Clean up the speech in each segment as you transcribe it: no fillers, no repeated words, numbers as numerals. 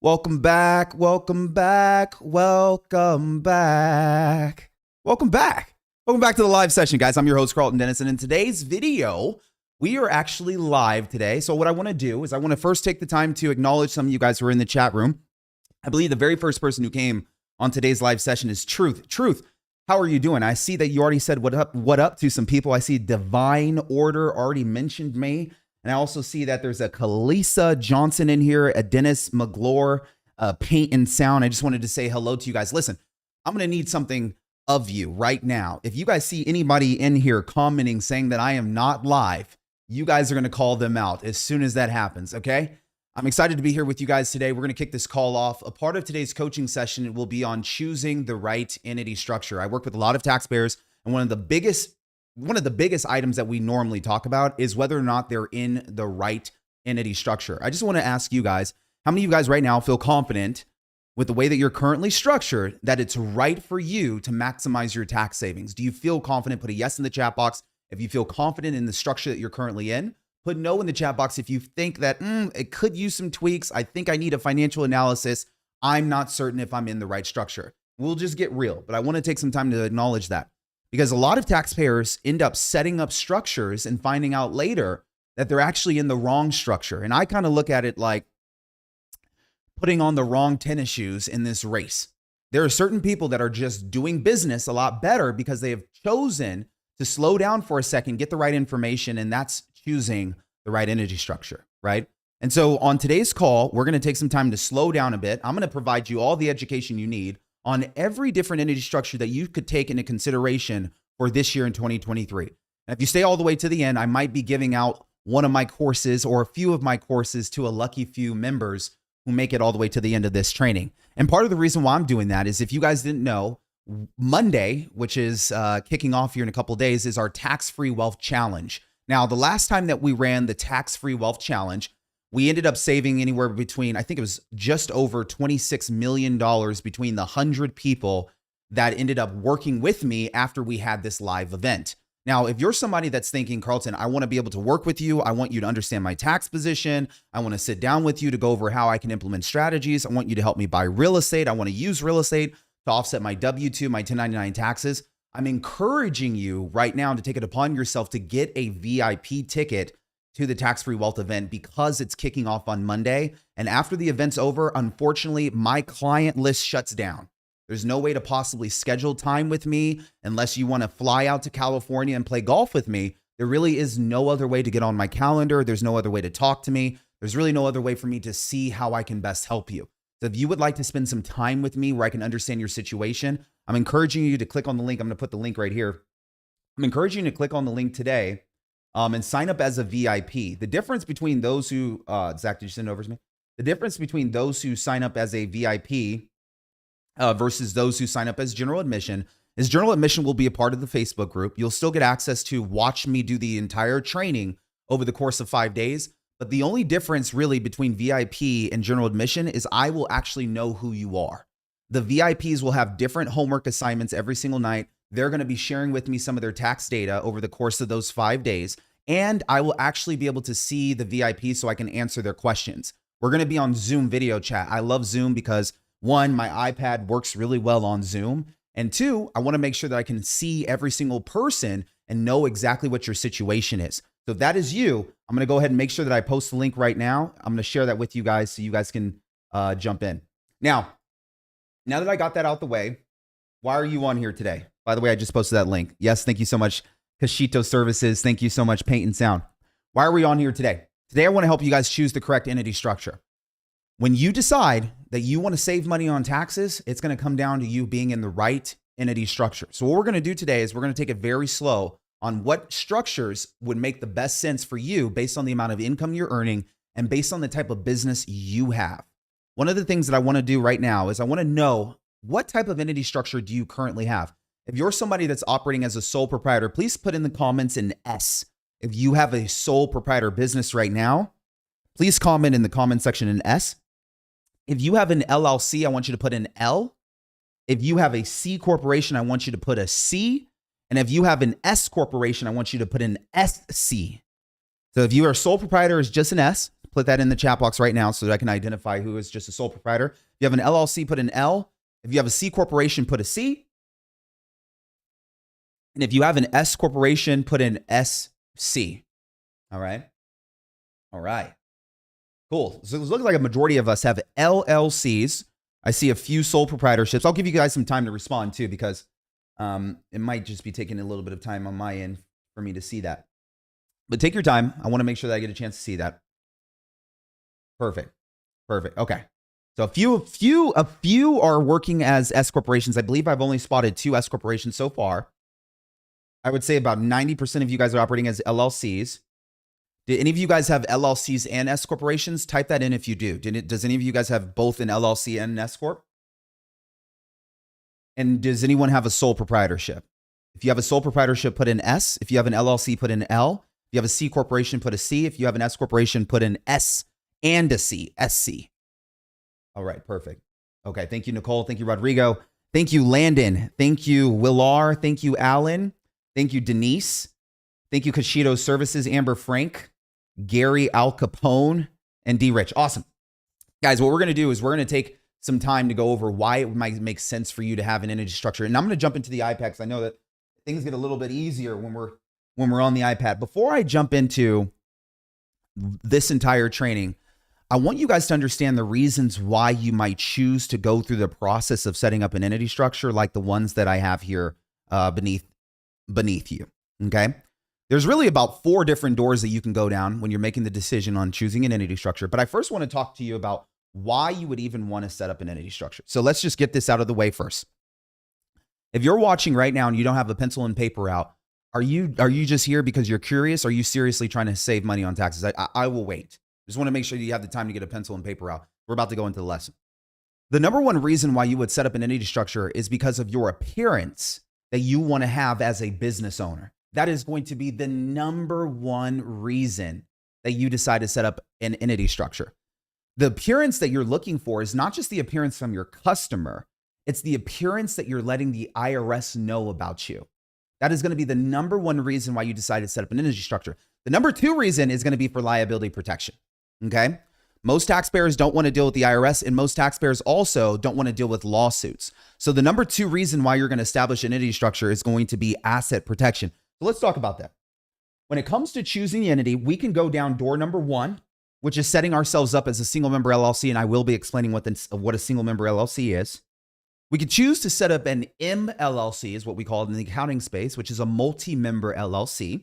Welcome back, welcome back, welcome back. Welcome back. Welcome back to the live session, guys. I'm your host, Karlton Dennison. In today's video, we are actually live today. So what I want to do is I want to first take the time to acknowledge some of you guys who are in the chat room. I believe the very first person who came on today's live session is Truth. Truth, how are you doing? I see that you already said what up to some people. I see Divine Order already mentioned me. And I also see that there's a Kalisa Johnson in here, a Dennis McGlure, Paint and Sound. I just wanted to say hello to you guys. Listen, I'm going to need something of you right now. If you guys see anybody in here commenting saying that I am not live, you guys are going to call them out as soon as that happens, okay? I'm excited to be here with you guys today. We're going to kick this call off. A part of today's coaching session will be on choosing the right entity structure. I work with a lot of taxpayers, and one of the biggest items that we normally talk about is whether or not they're in the right entity structure. I just want to ask you guys, how many of you guys right now feel confident with the way that you're currently structured that it's right for you to maximize your tax savings? Do you feel confident? Put a yes in the chat box if you feel confident in the structure that you're currently in. Put no in the chat box if you think that it could use some tweaks. I think I need a financial analysis. I'm not certain if I'm in the right structure. We'll just get real, but I want to take some time to acknowledge that. Because a lot of taxpayers end up setting up structures and finding out later that they're actually in the wrong structure. And I kind of look at it like putting on the wrong tennis shoes in this race. There are certain people that are just doing business a lot better because they have chosen to slow down for a second, get the right information, and that's choosing the right entity structure, right? And so on today's call, we're going to take some time to slow down a bit. I'm going to provide you all the education you need on every different entity structure that you could take into consideration for this year in 2023. And if you stay all the way to the end, I might be giving out one of my courses or a few of my courses to a lucky few members who make it all the way to the end of this training. And part of the reason why I'm doing that is, if you guys didn't know, Monday, which is kicking off here in a couple of days, is our tax-free wealth challenge. Now, the last time that we ran the tax-free wealth challenge, we ended up saving anywhere between, I think it was just over $26 million between the 100 people that ended up working with me after we had this live event. Now, if you're somebody that's thinking, Karlton, I want to be able to work with you. I want you to understand my tax position. I want to sit down with you to go over how I can implement strategies. I want you to help me buy real estate. I want to use real estate to offset my W-2, my 1099 taxes. I'm encouraging you right now to take it upon yourself to get a VIP ticket to the tax-free wealth event, because it's kicking off on Monday. And after the event's over, unfortunately, my client list shuts down. There's no way to possibly schedule time with me unless you want to fly out to California and play golf with me. There really is no other way to get on my calendar. There's no other way to talk to me. There's really no other way for me to see how I can best help you. So if you would like to spend some time with me where I can understand your situation, I'm encouraging you to click on the link. I'm going to put the link right here. I'm encouraging you to click on the link today and sign up as a VIP. The difference between those who, Zach, did you send it over to me? The difference between those who sign up as a VIP versus those who sign up as general admission is general admission will be a part of the Facebook group. You'll still get access to watch me do the entire training over the course of 5 days. But the only difference really between VIP and general admission is I will actually know who you are. The VIPs will have different homework assignments every single night. They're going to be sharing with me some of their tax data over the course of those 5 days. And I will actually be able to see the VIPs so I can answer their questions. We're going to be on Zoom video chat. I love Zoom because, one, my iPad works really well on Zoom. And two, I want to make sure that I can see every single person and know exactly what your situation is. So if that is you, I'm going to go ahead and make sure that I post the link right now. I'm going to share that with you guys so you guys can jump in. Now that I got that out the way, why are you on here today? By the way, I just posted that link. Yes, thank you so much, Kashito Services. Thank you so much, Paint and Sound. Why are we on here today? Today, I want to help you guys choose the correct entity structure. When you decide that you want to save money on taxes, it's going to come down to you being in the right entity structure. So what we're going to do today is we're going to take it very slow on what structures would make the best sense for you based on the amount of income you're earning and based on the type of business you have. One of the things that I want to do right now is I want to know, what type of entity structure do you currently have? If you're somebody that's operating as a sole proprietor, please put in the comments an S. If you have a sole proprietor business right now, please comment in the comment section an S. If you have an LLC, I want you to put an L. If you have a C corporation, I want you to put a C. And if you have an S corporation, I want you to put an SC. So if you are a sole proprietor, it's just an S. put that in the chat box right now so that I can identify who is just a sole proprietor. If you have an LLC, put an L. If you have a C corporation, put a C. And if you have an S corporation, put an SC. All right. All right. Cool. So it looks like a majority of us have LLCs. I see a few sole proprietorships. I'll give you guys some time to respond too, because it might just be taking a little bit of time on my end for me to see that. But take your time. I want to make sure that I get a chance to see that. Perfect. Perfect. Okay. So a few are working as S corporations. I believe I've only spotted 2 S corporations so far. I would say about 90% of you guys are operating as LLCs. Did any of you guys have LLCs and S corporations? Type that in if you do. Does any of you guys have both an LLC and an S corp? And does anyone have a sole proprietorship? If you have a sole proprietorship, put an S. If you have an LLC, put an L. If you have a C corporation, put a C. If you have an S corporation, put an S and a C, SC. All right, perfect. Okay, thank you, Nicole. Thank you, Rodrigo. Thank you, Landon. Thank you, Willar. Thank you, Alan. Thank you, Denise. Thank you, Kashido Services, Amber Frank, Gary Al Capone, and D Rich. Awesome. Guys, what we're going to do is we're going to take some time to go over why it might make sense for you to have an entity structure. And I'm going to jump into the iPad because I know that things get a little bit easier when we're on the iPad. Before I jump into this entire training, I want you guys to understand the reasons why you might choose to go through the process of setting up an entity structure like the ones that I have here beneath you. Okay. There's really about 4 different doors that you can go down when you're making the decision on choosing an entity structure. But I first want to talk to you about why you would even want to set up an entity structure. So let's just get this out of the way first. If you're watching right now and you don't have a pencil and paper out, are you just here because you're curious? Are you seriously trying to save money on taxes? I will wait. Just want to make sure you have the time to get a pencil and paper out. We're about to go into the lesson. The number one reason why you would set up an entity structure is because of your appearance that you want to have as a business owner. That is going to be the number one reason that you decide to set up an entity structure. The appearance that you're looking for is not just the appearance from your customer. It's the appearance that you're letting the IRS know about you. That is going to be the number one reason why you decide to set up an entity structure. The number 2 reason is going to be for liability protection. Okay. Most taxpayers don't want to deal with the IRS, and most taxpayers also don't want to deal with lawsuits. So the number 2 reason why you're going to establish an entity structure is going to be asset protection. So let's talk about that. When it comes to choosing the entity, we can go down door number 1, which is setting ourselves up as a single member LLC. And I will be explaining what a single member LLC is. We could choose to set up an MLLC, is what we call it in the accounting space, which is a multi-member LLC.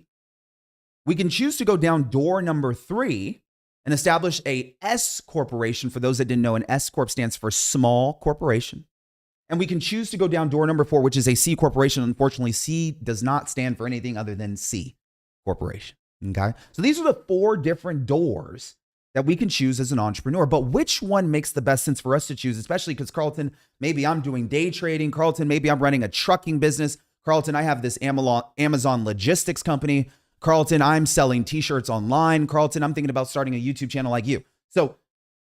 We can choose to go down door number 3 and establish a S corporation. For those that didn't know, an S corp stands for small corporation. And we can choose to go down door number 4, which is a C corporation. Unfortunately, C does not stand for anything other than C corporation. Okay. So these are the 4 different doors that we can choose as an entrepreneur. But which one makes the best sense for us to choose, especially because Karlton, maybe I'm doing day trading. Karlton, maybe I'm running a trucking business. Karlton, I have this Amazon logistics company. Karlton, I'm selling t-shirts online. Karlton, I'm thinking about starting a YouTube channel like you. So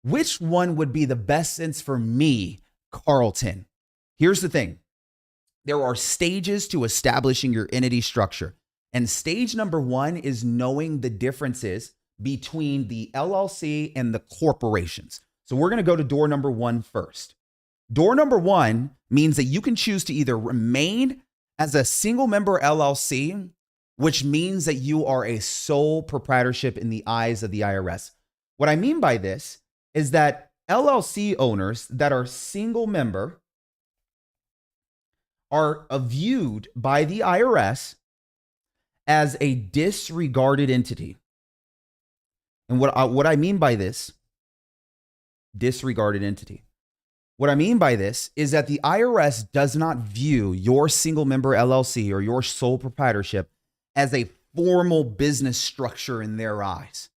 which one would be the best sense for me, Karlton? Here's the thing. There are stages to establishing your entity structure. And stage number 1 is knowing the differences between the LLC and the corporations. So we're going to go to door number 1 first. Door number 1 means that you can choose to either remain as a single member LLC, which means that you are a sole proprietorship in the eyes of the IRS. What I mean by this is that LLC owners that are single member are viewed by the IRS as a disregarded entity. And what I mean by this, disregarded entity. What I mean by this is that the IRS does not view your single member LLC or your sole proprietorship as a formal business structure in their eyes.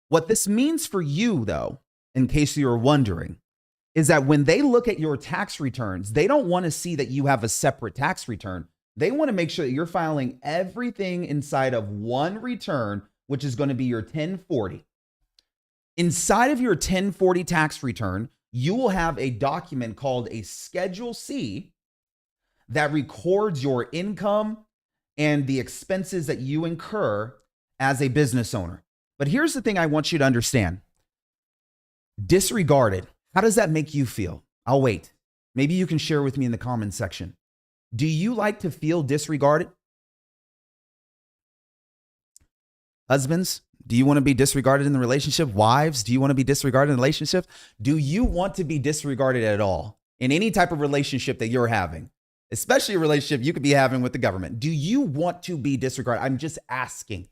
What this means for you, though, in case you're wondering, is that when they look at your tax returns, they don't want to see that you have a separate tax return. They want to make sure that you're filing everything inside of one return, which is going to be your 1040. Inside of your 1040 tax return, you will have a document called a Schedule C that records your income and the expenses that you incur as a business owner. But here's the thing I want you to understand. Disregarded. How does that make you feel? I'll wait. Maybe you can share with me in the comments section. Do you like to feel disregarded? Husbands, do you want to be disregarded in the relationship? Wives, do you want to be disregarded in the relationship? Do you want to be disregarded at all in any type of relationship that you're having, especially a relationship you could be having with the government? Do you want to be disregarded? I'm just asking.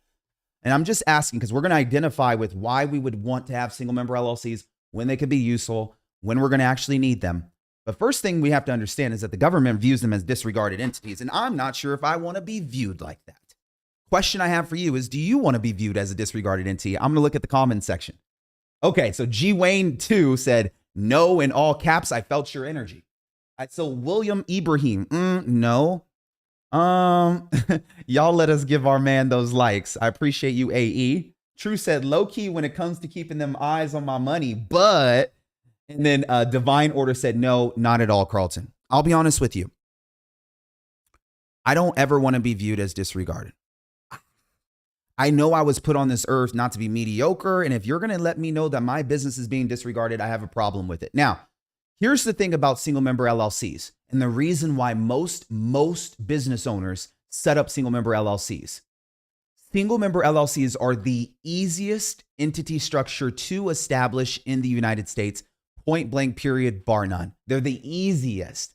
And I'm just asking because we're going to identify with why we would want to have single member LLCs, when they could be useful, when we're going to actually need them. The first thing we have to understand is that the government views them as disregarded entities. And I'm not sure if I want to be viewed like that. Question I have for you is, do you want to be viewed as a disregarded entity? I'm going to look at the comments section. Okay, so G Wayne 2 said, no, in all caps, I felt your energy. So William Ibrahim, no. Y'all let us give our man those likes. I appreciate you, AE. True said, low key when it comes to keeping them eyes on my money, but, and then Divine Order said, no, not at all, Karlton. I'll be honest with you. I don't ever want to be viewed as disregarded. I know I was put on this earth not to be mediocre. And if you're going to let me know that my business is being disregarded, I have a problem with it. Now, here's the thing about single member LLCs and the reason why most business owners set up single member LLCs. Single member LLCs are the easiest entity structure to establish in the United States, point blank, period, bar none. They're the easiest.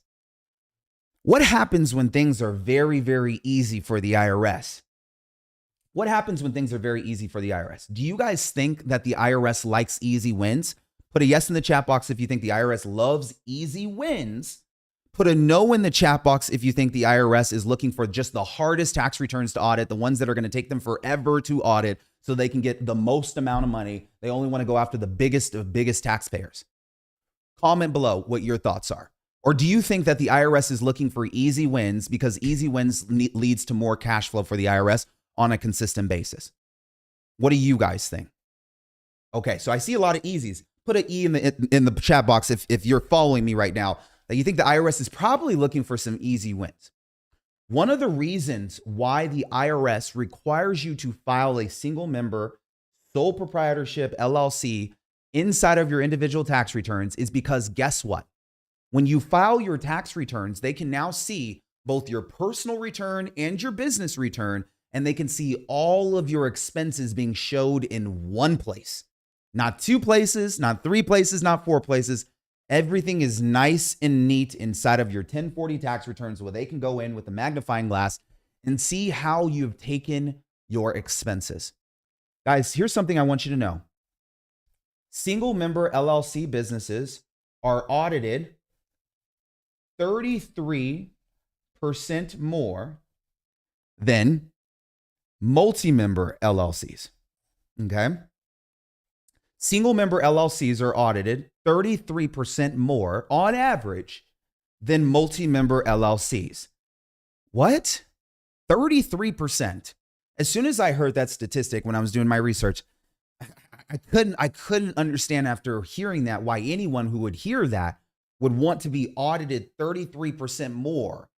What happens when things are very, very easy for the IRS? What happens when things are very easy for the IRS? Do you guys think that the IRS likes easy wins? Put a yes in the chat box if you think the IRS loves easy wins. Put a no in the chat box if you think the IRS is looking for just the hardest tax returns to audit, the ones that are going to take them forever to audit so they can get the most amount of money. They only want to go after the biggest of biggest taxpayers. Comment below what your thoughts are. Or do you think that the IRS is looking for easy wins because easy wins leads to more cash flow for the IRS on a consistent basis? What do you guys think? Okay, so I see a lot of easies. Put an E in the chat box if you're following me right now, that you think the IRS is probably looking for some easy wins. One of the reasons why the IRS requires you to file a single member sole proprietorship LLC inside of your individual tax returns is because guess what? When you file your tax returns, they can now see both your personal return and your business return, and they can see all of your expenses being showed in one place. Not two places, not three places, not four places. Everything is nice and neat inside of your 1040 tax returns where they can go in with a magnifying glass and see how you've taken your expenses. Guys, here's something I want you to know. Single member LLC businesses are audited 33% more than multi-member LLCs, okay? Single member LLCs are audited 33% more on average than multi-member LLCs. What? 33%. As soon as I heard that statistic when I was doing my research, I couldn't understand after hearing that why anyone who would hear that would want to be audited 33% more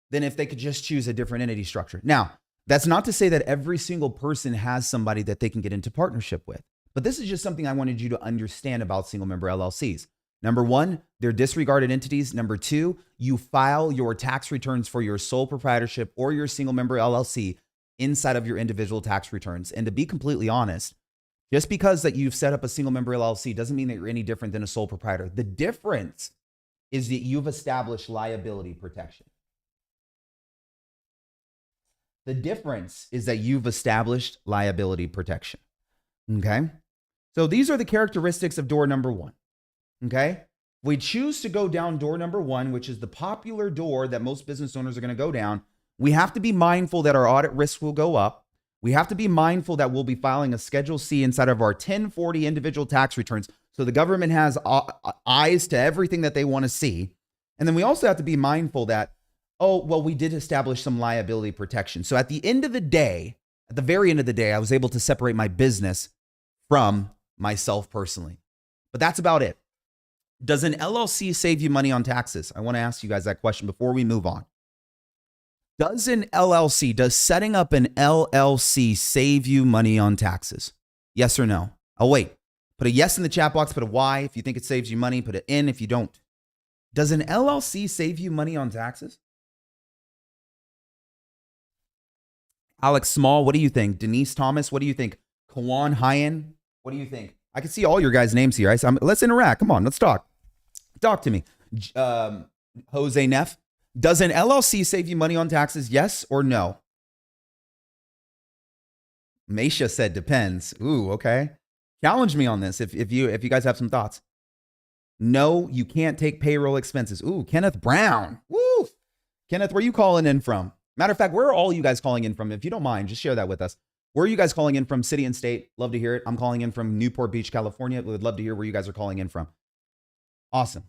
than if they could just choose a different entity structure. Now, that's not to say that every single person has somebody that they can get into partnership with, but this is just something I wanted you to understand about single member LLCs. Number one, they're disregarded entities. Number two, you file your tax returns for your sole proprietorship or your single member LLC inside of your individual tax returns. And to be completely honest, just because that you've set up a single member LLC doesn't mean that you're any different than a sole proprietor. The difference is that you've established liability protection. The difference is that you've established liability protection. Okay. So these are the characteristics of door number one. Okay. We choose to go down door number one, which is the popular door that most business owners are going to go down. We have to be mindful that our audit risks will go up. We have to be mindful that we'll be filing a Schedule C inside of our 1040 individual tax returns. So the government has eyes to everything that they want to see. And then we also have to be mindful that, oh, well, we did establish some liability protection. So at the end of the day, at the very end of the day, I was able to separate my business from myself personally. But that's about it. Does an LLC save you money on taxes? I want to ask you guys that question before we move on. Does setting up an LLC save you money on taxes? Yes or no? I'll wait. Put a yes in the chat box, put a Y if you think it saves you money, put an N if you don't. Does an LLC save you money on taxes? Alex Small, what do you think? Denise Thomas, what do you think? Kawan Hyen, what do you think? I can see all your guys' names here. Let's interact. Come on, let's talk. Talk to me. Jose Neff, does an LLC save you money on taxes? Yes or no? Maisha said depends. Ooh, okay. Challenge me on this if you guys have some thoughts. No, you can't take payroll expenses. Ooh, Kenneth Brown. Woo. Kenneth, where are you calling in from? Matter of fact, where are all you guys calling in from? If you don't mind, just share that with us. Where are you guys calling in from? City and state. Love to hear it. I'm calling in from Newport Beach, California. Would love to hear where you guys are calling in from. Awesome.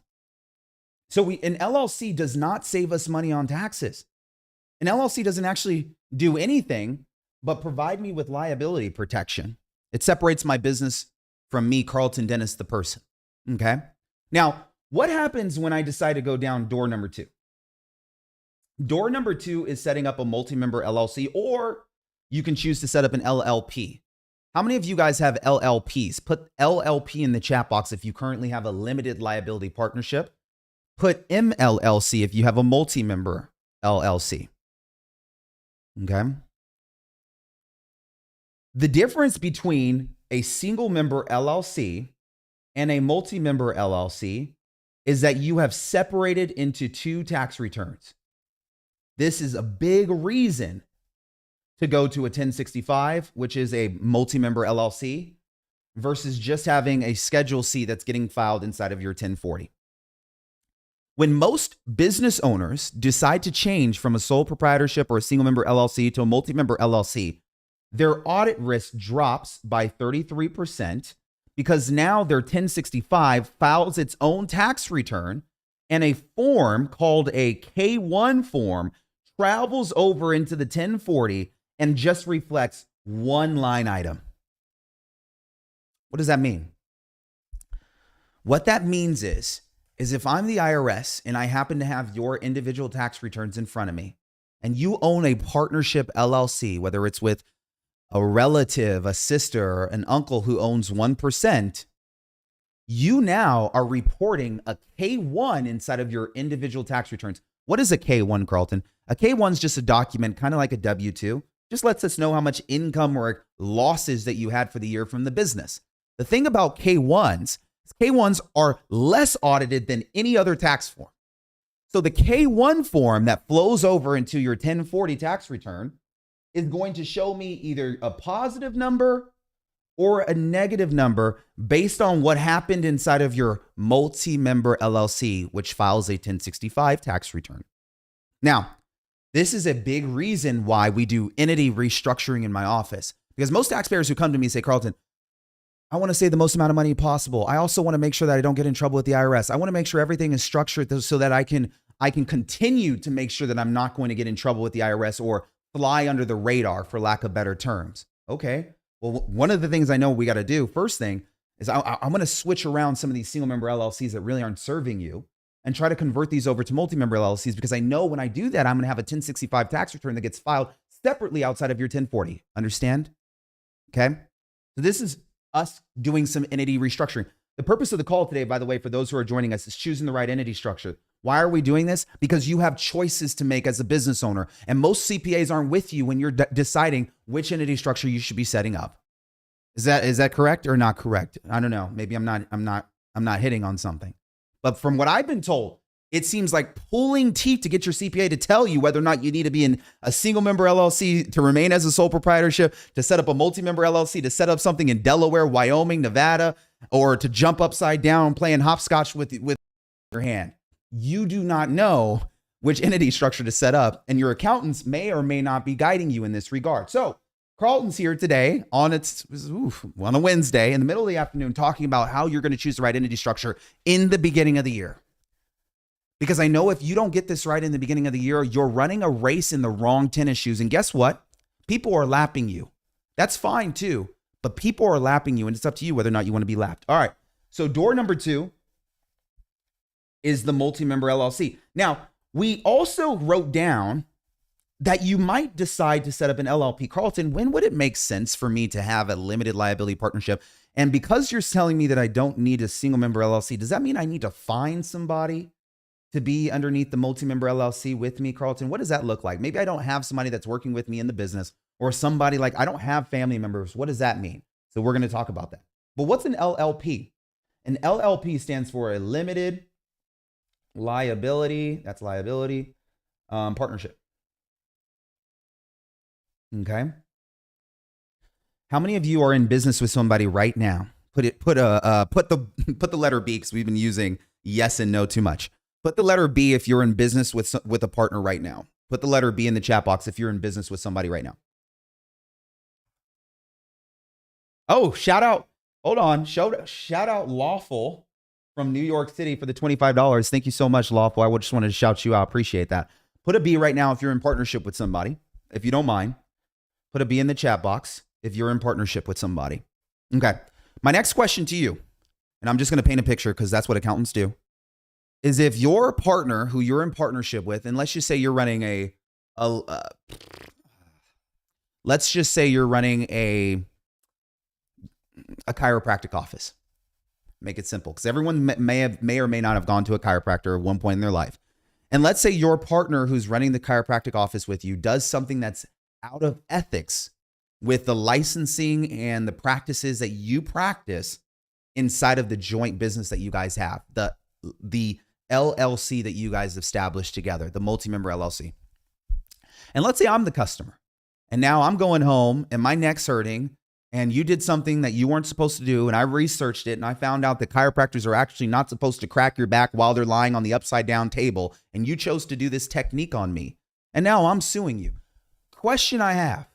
So an LLC does not save us money on taxes. An LLC doesn't actually do anything but provide me with liability protection. It separates my business from me, Karlton Dennis, the person. Okay. Now, what happens when I decide to go down door number 2? Door number 2 is setting up a multi-member LLC, or you can choose to set up an LLP. How many of you guys have LLPs? Put LLP in the chat box if you currently have a limited liability partnership. Put MLLC if you have a multi-member LLC. Okay. The difference between a single member LLC and a multi-member LLC is that you have separated into 2 tax returns. This is a big reason to go to a 1065, which is a multi-member LLC, versus just having a Schedule C that's getting filed inside of your 1040. When most business owners decide to change from a sole proprietorship or a single member LLC to a multi-member LLC, their audit risk drops by 33% because now their 1065 files its own tax return, and a form called a K-1 form travels over into the 1040 and just reflects one line item. What does that mean? What that means is if I'm the IRS and I happen to have your individual tax returns in front of me, and you own a partnership LLC, whether it's with a relative, a sister, an uncle who owns 1%, you now are reporting a K-1 inside of your individual tax returns. What is a K-1, Karlton? A K-1 is just a document, kind of like a W-2. Just lets us know how much income or losses that you had for the year from the business. The thing about K-1s is K-1s are less audited than any other tax form. So the K-1 form that flows over into your 1040 tax return is going to show me either a positive number or a negative number based on what happened inside of your multi-member LLC, which files a 1065 tax return. Now, this is a big reason why we do entity restructuring in my office, because most taxpayers who come to me say, Karlton, I want to save the most amount of money possible. I also want to make sure that I don't get in trouble with the IRS. I want to make sure everything is structured so that I can continue to make sure that I'm not going to get in trouble with the IRS or fly under the radar, for lack of better terms. Okay. Well, one of the things I know we got to do, first thing, is I'm going to switch around some of these single member LLCs that really aren't serving you and try to convert these over to multi-member LLCs, because I know when I do that, I'm going to have a 1065 tax return that gets filed separately outside of your 1040. Understand? Okay. So this is us doing some entity restructuring. The purpose of the call today, by the way, for those who are joining us, is choosing the right entity structure. Why are we doing this? Because you have choices to make as a business owner, and most CPAs aren't with you when you're deciding which entity structure you should be setting up. Is that correct or not correct? I don't know. Maybe I'm not hitting on something. But from what I've been told, it seems like pulling teeth to get your CPA to tell you whether or not you need to be in a single member LLC to remain as a sole proprietorship, to set up a multi-member LLC, to set up something in Delaware, Wyoming, Nevada, or to jump upside down playing hopscotch with your hand. You do not know which entity structure to set up, and your accountants may or may not be guiding you in this regard. So Karlton's here today on a Wednesday in the middle of the afternoon talking about how you're going to choose the right entity structure in the beginning of the year. Because I know if you don't get this right in the beginning of the year, you're running a race in the wrong tennis shoes. And guess what? People are lapping you. That's fine too, but people are lapping you, and it's up to you whether or not you want to be lapped. All right. So door number 2 is the multi-member LLC. Now, we also wrote down that you might decide to set up an LLP. Karlton, when would it make sense for me to have a limited liability partnership? And because you're telling me that I don't need a single member LLC, does that mean I need to find somebody to be underneath the multi-member LLC with me, Karlton? What does that look like? Maybe I don't have somebody that's working with me in the business, or somebody like I don't have family members. What does that mean? So we're going to talk about that. But what's an LLP? An LLP stands for a limited liability. That's liability partnership. Okay. How many of you are in business with somebody right now? Put the letter B, because we've been using yes and no too much. Put the letter B if you're in business with a partner right now. Put the letter B in the chat box if you're in business with somebody right now. Oh, shout out. Hold on. Shout out Lawful from New York City for the $25. Thank you so much, Lawful. I just wanted to shout you out. Appreciate that. Put a B right now if you're in partnership with somebody, if you don't mind. Put a B in the chat box if you're in partnership with somebody. Okay. My next question to you, and I'm just going to paint a picture because that's what accountants do, is if your partner who you're in partnership with, and let's just say you're running a chiropractic office. Make it simple, because everyone may or may not have gone to a chiropractor at one point in their life. And let's say your partner who's running the chiropractic office with you does something that's out of ethics with the licensing and the practices that you practice inside of the joint business that you guys have, the LLC that you guys established together, the multi-member LLC. And let's say I'm the customer, and now I'm going home and my neck's hurting, and you did something that you weren't supposed to do, and I researched it, and I found out that chiropractors are actually not supposed to crack your back while they're lying on the upside down table, and you chose to do this technique on me, and now I'm suing you. Question I have,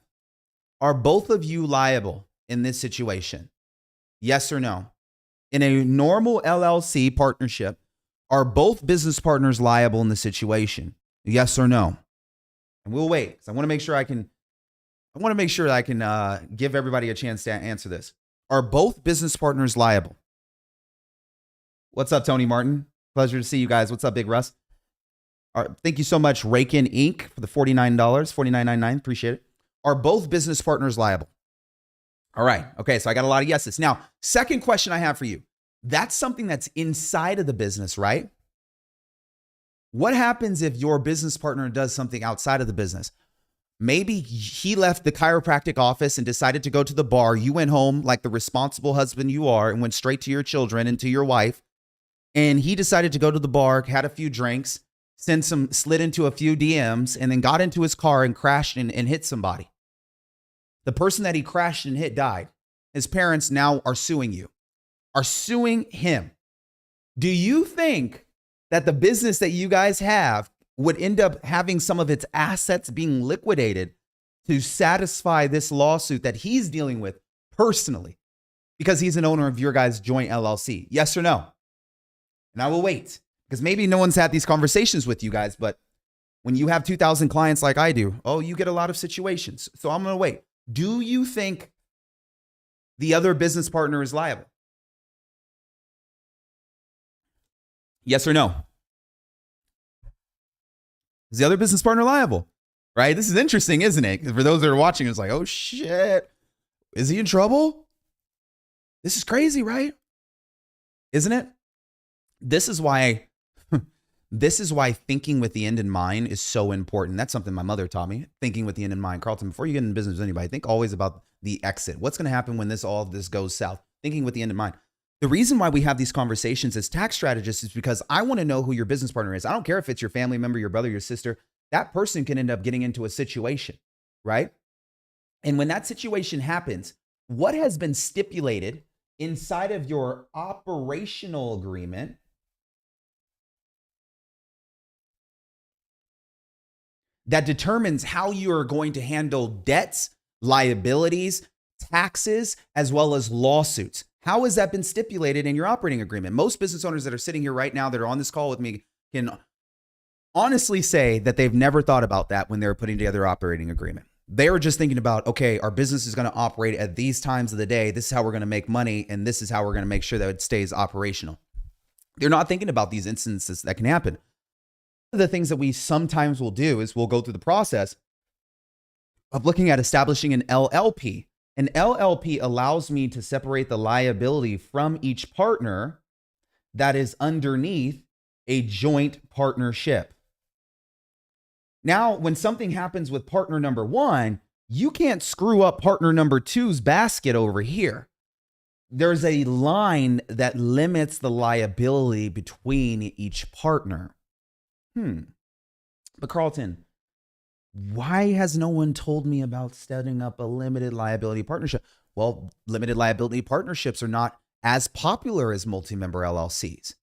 are both of you liable in this situation? Yes or no? In a normal LLC partnership, are both business partners liable in the situation? Yes or no? And we'll wait, because I want to make sure I can give everybody a chance to answer this. Are both business partners liable? What's up, Tony Martin? Pleasure to see you guys. What's up, Big Russ? All right, thank you so much, Rakin Inc. for the $49, $49.99. Appreciate it. Are both business partners liable? All right. Okay, so I got a lot of yeses. Now, second question I have for you. That's something that's inside of the business, right? What happens if your business partner does something outside of the business? Maybe he left the chiropractic office and decided to go to the bar. You went home like the responsible husband you are and went straight to your children and to your wife. And he decided to go to the bar, had a few drinks, slid into a few DMs, and then got into his car and crashed and hit somebody. The person that he crashed and hit died. His parents now are suing you, are suing him. Do you think that the business that you guys have would end up having some of its assets being liquidated to satisfy this lawsuit that he's dealing with personally because he's an owner of your guys' joint LLC? Yes or no? And I will wait, because maybe no one's had these conversations with you guys, but when you have 2,000 clients like I do, you get a lot of situations. So I'm going to wait. Do you think the other business partner is liable? Yes or no? Is the other business partner liable? Right? This is interesting, isn't it? For those that are watching, it's like, oh shit, is he in trouble? This is crazy, right? Isn't it? This is why thinking with the end in mind is so important. That's something my mother taught me, thinking with the end in mind. Karlton, before you get in business with anybody, think always about the exit. What's going to happen when all of this goes south? Thinking with the end in mind. The reason why we have these conversations as tax strategists is because I want to know who your business partner is. I don't care if it's your family member, your brother, your sister. That person can end up getting into a situation, right? And when that situation happens, what has been stipulated inside of your operational agreement that determines how you are going to handle debts, liabilities, taxes, as well as lawsuits? How has that been stipulated in your operating agreement? Most business owners that are sitting here right now that are on this call with me can honestly say that they've never thought about that when they were putting together their operating agreement. They were just thinking about, okay, our business is going to operate at these times of the day. This is how we're going to make money, and this is how we're going to make sure that it stays operational. They're not thinking about these instances that can happen. One of the things that we sometimes will do is we'll go through the process of looking at establishing an LLP. An LLP allows me to separate the liability from each partner that is underneath a joint partnership. Now, when something happens with partner number one, you can't screw up partner number two's basket over here. There's a line that limits the liability between each partner. But Karlton, why has no one told me about setting up a limited liability partnership? Well, limited liability partnerships are not as popular as multi-member LLCs.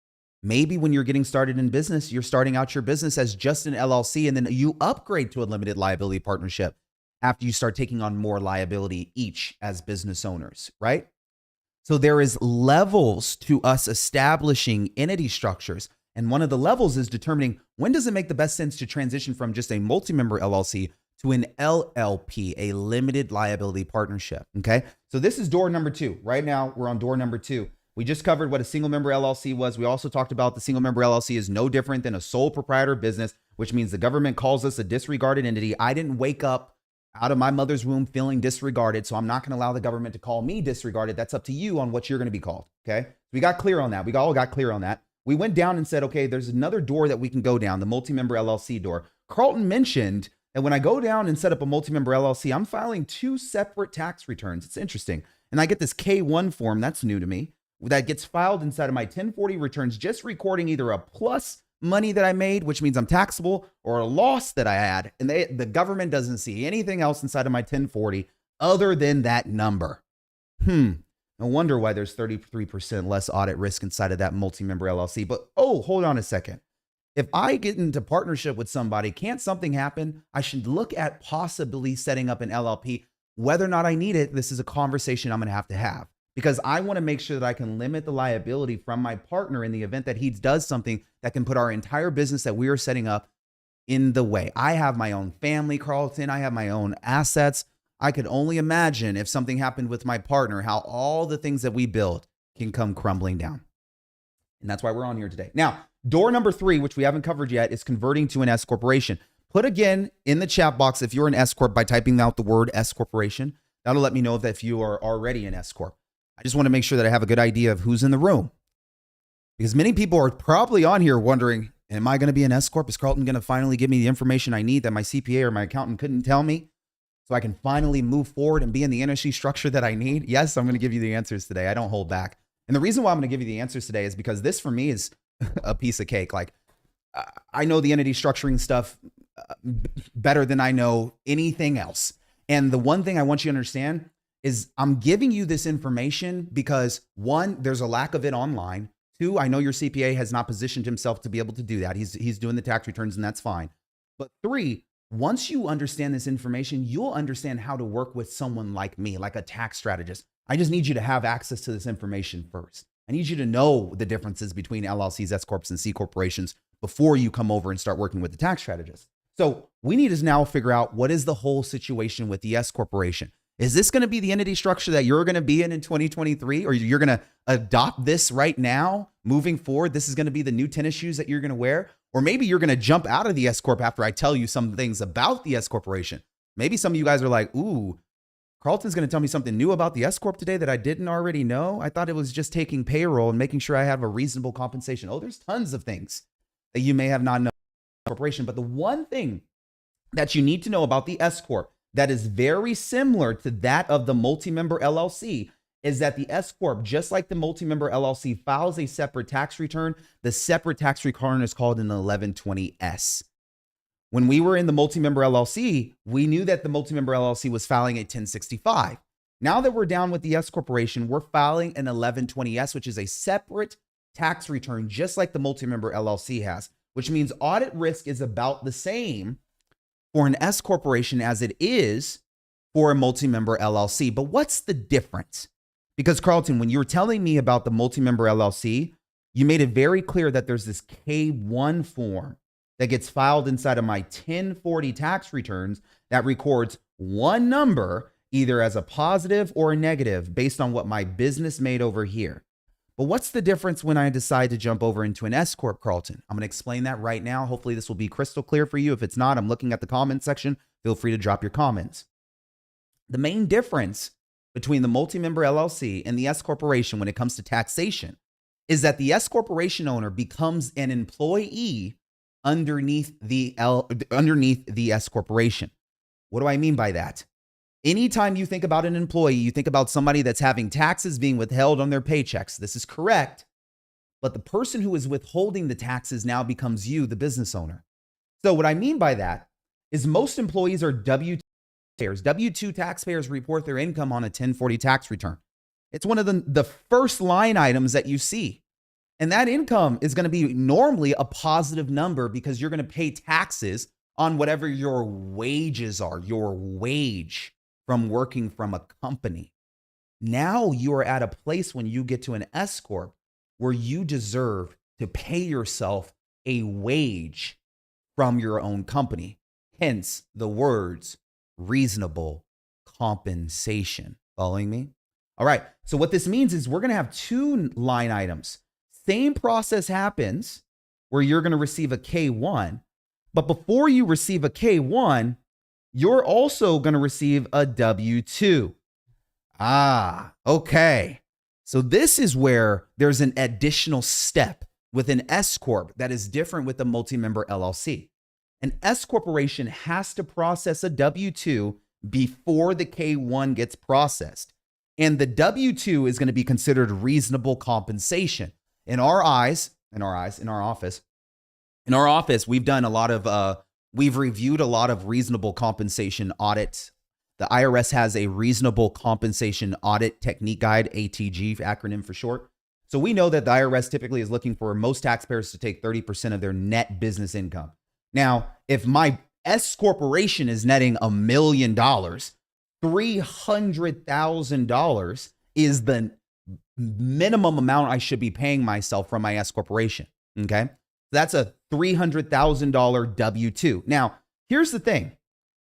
Maybe when you're getting started in business, you're starting out your business as just an LLC, and then you upgrade to a limited liability partnership after you start taking on more liability each as business owners, right? So there is levels to us establishing entity structures. And one of the levels is determining when does it make the best sense to transition from just a multi-member LLC to an LLP, a limited liability partnership. Okay. So this is door number two. Right now, we're on door number two. We just covered what a single member LLC was. We also talked about the single member LLC is no different than a sole proprietor business, which means the government calls us a disregarded entity. I didn't wake up out of my mother's womb feeling disregarded, so I'm not going to allow the government to call me disregarded. That's up to you on what you're going to be called. Okay. We got clear on that. We all got clear on that. We went down and said, okay, there's another door that we can go down, the multi-member LLC door. Karlton mentioned that when I go down and set up a multi-member LLC, I'm filing two separate tax returns. It's interesting. And I get this K1 form, that's new to me, that gets filed inside of my 1040 returns, just recording either a plus money that I made, which means I'm taxable, or a loss that I had. And the government doesn't see anything else inside of my 1040 other than that number. No wonder why there's 33% less audit risk inside of that multi-member LLC. But oh, hold on a second. If I get into partnership with somebody, can't something happen? I should look at possibly setting up an LLP. Whether or not I need it, this is a conversation I'm going to have because I want to make sure that I can limit the liability from my partner in the event that he does something that can put our entire business that we are setting up in the way. I have my own family, Karlton. I have my own assets. I could only imagine if something happened with my partner, how all the things that we build can come crumbling down. And that's why we're on here today. Now, door number three, which we haven't covered yet, is converting to an S corporation. Put again in the chat box if you're an S corp by typing out the word S corporation. That'll let me know if you are already an S corp. I just want to make sure that I have a good idea of who's in the room. Because many people are probably on here wondering, am I going to be an S corp? Is Karlton going to finally give me the information I need that my CPA or my accountant couldn't tell me? So I can finally move forward and be in the energy structure that I need? Yes, I'm going to give you the answers today. I don't hold back. And the reason why I'm going to give you the answers today is because this for me is a piece of cake. Like I know the entity structuring stuff better than I know anything else. And the one thing I want you to understand is I'm giving you this information because one, there's a lack of it online. Two, I know your CPA has not positioned himself to be able to do that. He's doing the tax returns and that's fine. But three, once you understand this information, you'll understand how to work with someone like me, like a tax strategist. I just need you to have access to this information first. I need you to know the differences between LLCs, S corps, and C corporations before you come over and start working with the tax strategist. So we need to now figure out what is the whole situation with the S corporation. Is this going to be the entity structure that you're going to be in 2023, or you're going to adopt this right now moving forward? This is going to be the new tennis shoes that you're going to wear. Or maybe you're going to jump out of the S corp after I tell you some things about the S corporation. Maybe some of you guys are like, ooh, Karlton's going to tell me something new about the S corp today that I didn't already know. I thought it was just taking payroll and making sure I have a reasonable compensation. Oh, there's tons of things that you may have not known about the corporation. But the one thing that you need to know about the S corp that is very similar to that of the multi-member LLC is that the S corp, just like the multi-member LLC, files a separate tax return. The separate tax return is called an 1120S. When we were in the multi-member LLC, we knew that the multi-member LLC was filing a 1065. Now that we're down with the S corporation, we're filing an 1120S, which is a separate tax return, just like the multi-member LLC has, which means audit risk is about the same for an S corporation as it is for a multi-member LLC. But what's the difference? Because Karlton, when you were telling me about the multi-member LLC, you made it very clear that there's this K1 form that gets filed inside of my 1040 tax returns that records one number, either as a positive or a negative based on what my business made over here. But what's the difference when I decide to jump over into an S corp, Karlton? I'm going to explain that right now. Hopefully this will be crystal clear for you. If it's not, I'm looking at the comment section. Feel free to drop your comments. The main difference between the multi-member LLC and the S corporation when it comes to taxation is that the S corporation owner becomes an employee underneath the S corporation. What do I mean by that? Anytime you think about an employee, you think about somebody that's having taxes being withheld on their paychecks. This is correct. But the person who is withholding the taxes now becomes you, the business owner. So what I mean by that is most employees are W-2 taxpayers. W-2 taxpayers report their income on a 1040 tax return. It's one of the first line items that you see. And that income is going to be normally a positive number because you're going to pay taxes on whatever your wages are, your wage from working from a company. Now you are at a place when you get to an S-corp where you deserve to pay yourself a wage from your own company. Hence the words reasonable compensation. Following me? All right. So what this means is we're going to have two line items. Same process happens where you're going to receive a K1, but before you receive a K1, you're also going to receive a W-2. Okay. So this is where there's an additional step with an S-corp that is different with a multi-member LLC. An S corporation has to process a W-2 before the K1 gets processed. And the W-2 is going to be considered reasonable compensation. In our office, we've done a lot of, we've reviewed a lot of reasonable compensation audits. The IRS has a reasonable compensation audit technique guide, ATG acronym for short. So we know that the IRS typically is looking for most taxpayers to take 30% of their net business income. Now, if my S corporation is netting $1 million, $300,000 is the minimum amount I should be paying myself from my S corporation. Okay. That's a $300,000 W-2. Now, here's the thing.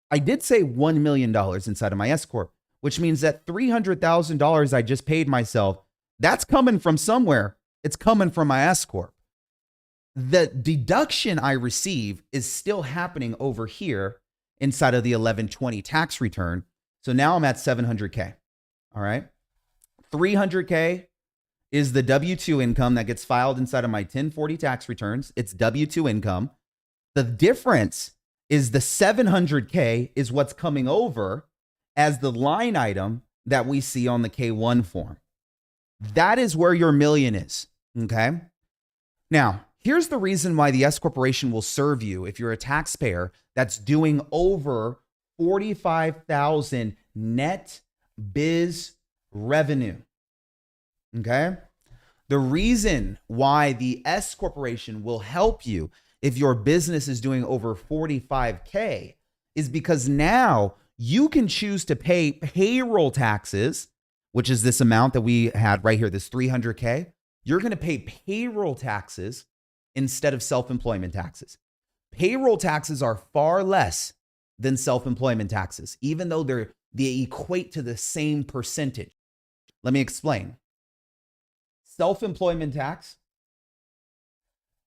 I did say $1 million inside of my S corp, which means that $300,000 I just paid myself, that's coming from somewhere. It's coming from my S corp. The deduction I receive is still happening over here inside of the 1120 tax return. So now I'm at 700K. All right. 300K is the W-2 income that gets filed inside of my 1040 tax returns. It's W-2 income. The difference is the 700K is what's coming over as the line item that we see on the K1 form. That is where your million is. Okay. Now, here's the reason why the S corporation will serve you if you're a taxpayer that's doing over 45,000 net biz revenue. Okay. The reason why the S corporation will help you if your business is doing over 45K is because now you can choose to pay payroll taxes, which is this amount that we had right here, this 300K. You're going to pay payroll taxes instead of self-employment taxes. Payroll taxes are far less than self-employment taxes, even though they equate to the same percentage. Let me explain. Self-employment tax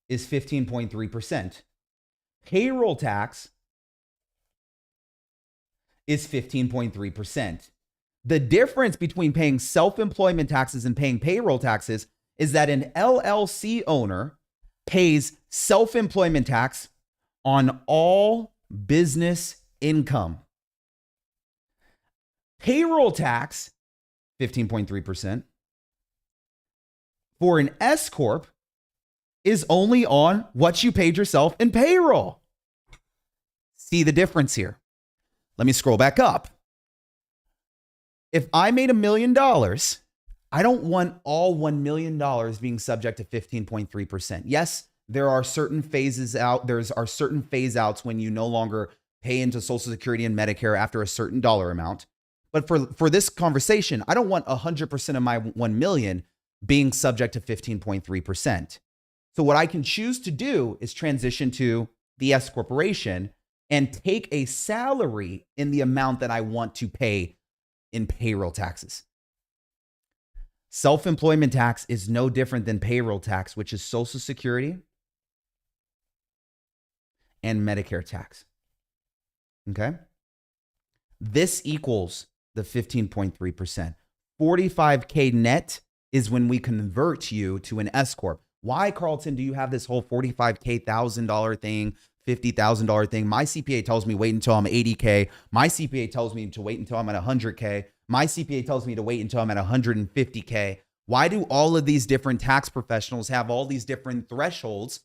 is 15.3%. Payroll tax is 15.3%. The difference between paying self-employment taxes and paying payroll taxes is that an LLC owner pays self-employment tax on all business income. Payroll tax, 15.3%. For an S corp is only on what you paid yourself in payroll. See the difference here? Let me scroll back up. If I made $1 million, I don't want all $1 million being subject to 15.3%. Yes, there are certain phases out. There are certain phase outs when you no longer pay into Social Security and Medicare after a certain dollar amount. But for this conversation, I don't want 100% of my 1 million being subject to 15.3%. So what I can choose to do is transition to the S corporation and take a salary in the amount that I want to pay in payroll taxes. Self-employment tax is no different than payroll tax, which is Social Security and Medicare tax. Okay? This equals the 15.3%. 45K net is when we convert you to an S-corp. Why, Karlton, do you have this whole $45K $1,000 thing, $50,000 thing? My CPA tells me wait until I'm 80K. My CPA tells me to wait until I'm at 100K. My CPA tells me to wait until I'm at 150K. Why do all of these different tax professionals have all these different thresholds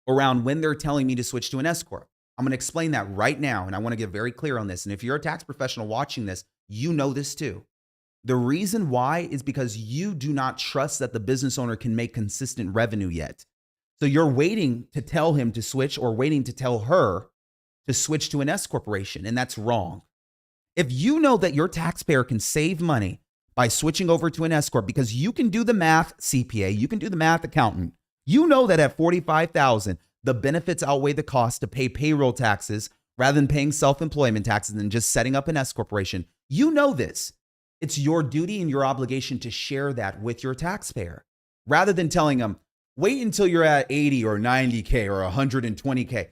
around when they're telling me to switch to an S-corp? I'm going to explain that right now, and I want to get very clear on this. And if you're a tax professional watching this, you know this too. The reason why is because you do not trust that the business owner can make consistent revenue yet. So you're waiting to tell him to switch or waiting to tell her to switch to an S corporation, and that's wrong. If you know that your taxpayer can save money by switching over to an S corp because you can do the math, CPA, you can do the math, accountant. You know that at $45,000, the benefits outweigh the cost to pay payroll taxes rather than paying self-employment taxes and just setting up an S corporation. You know this. It's your duty and your obligation to share that with your taxpayer rather than telling them, wait until you're at 80 or 90K or 120K.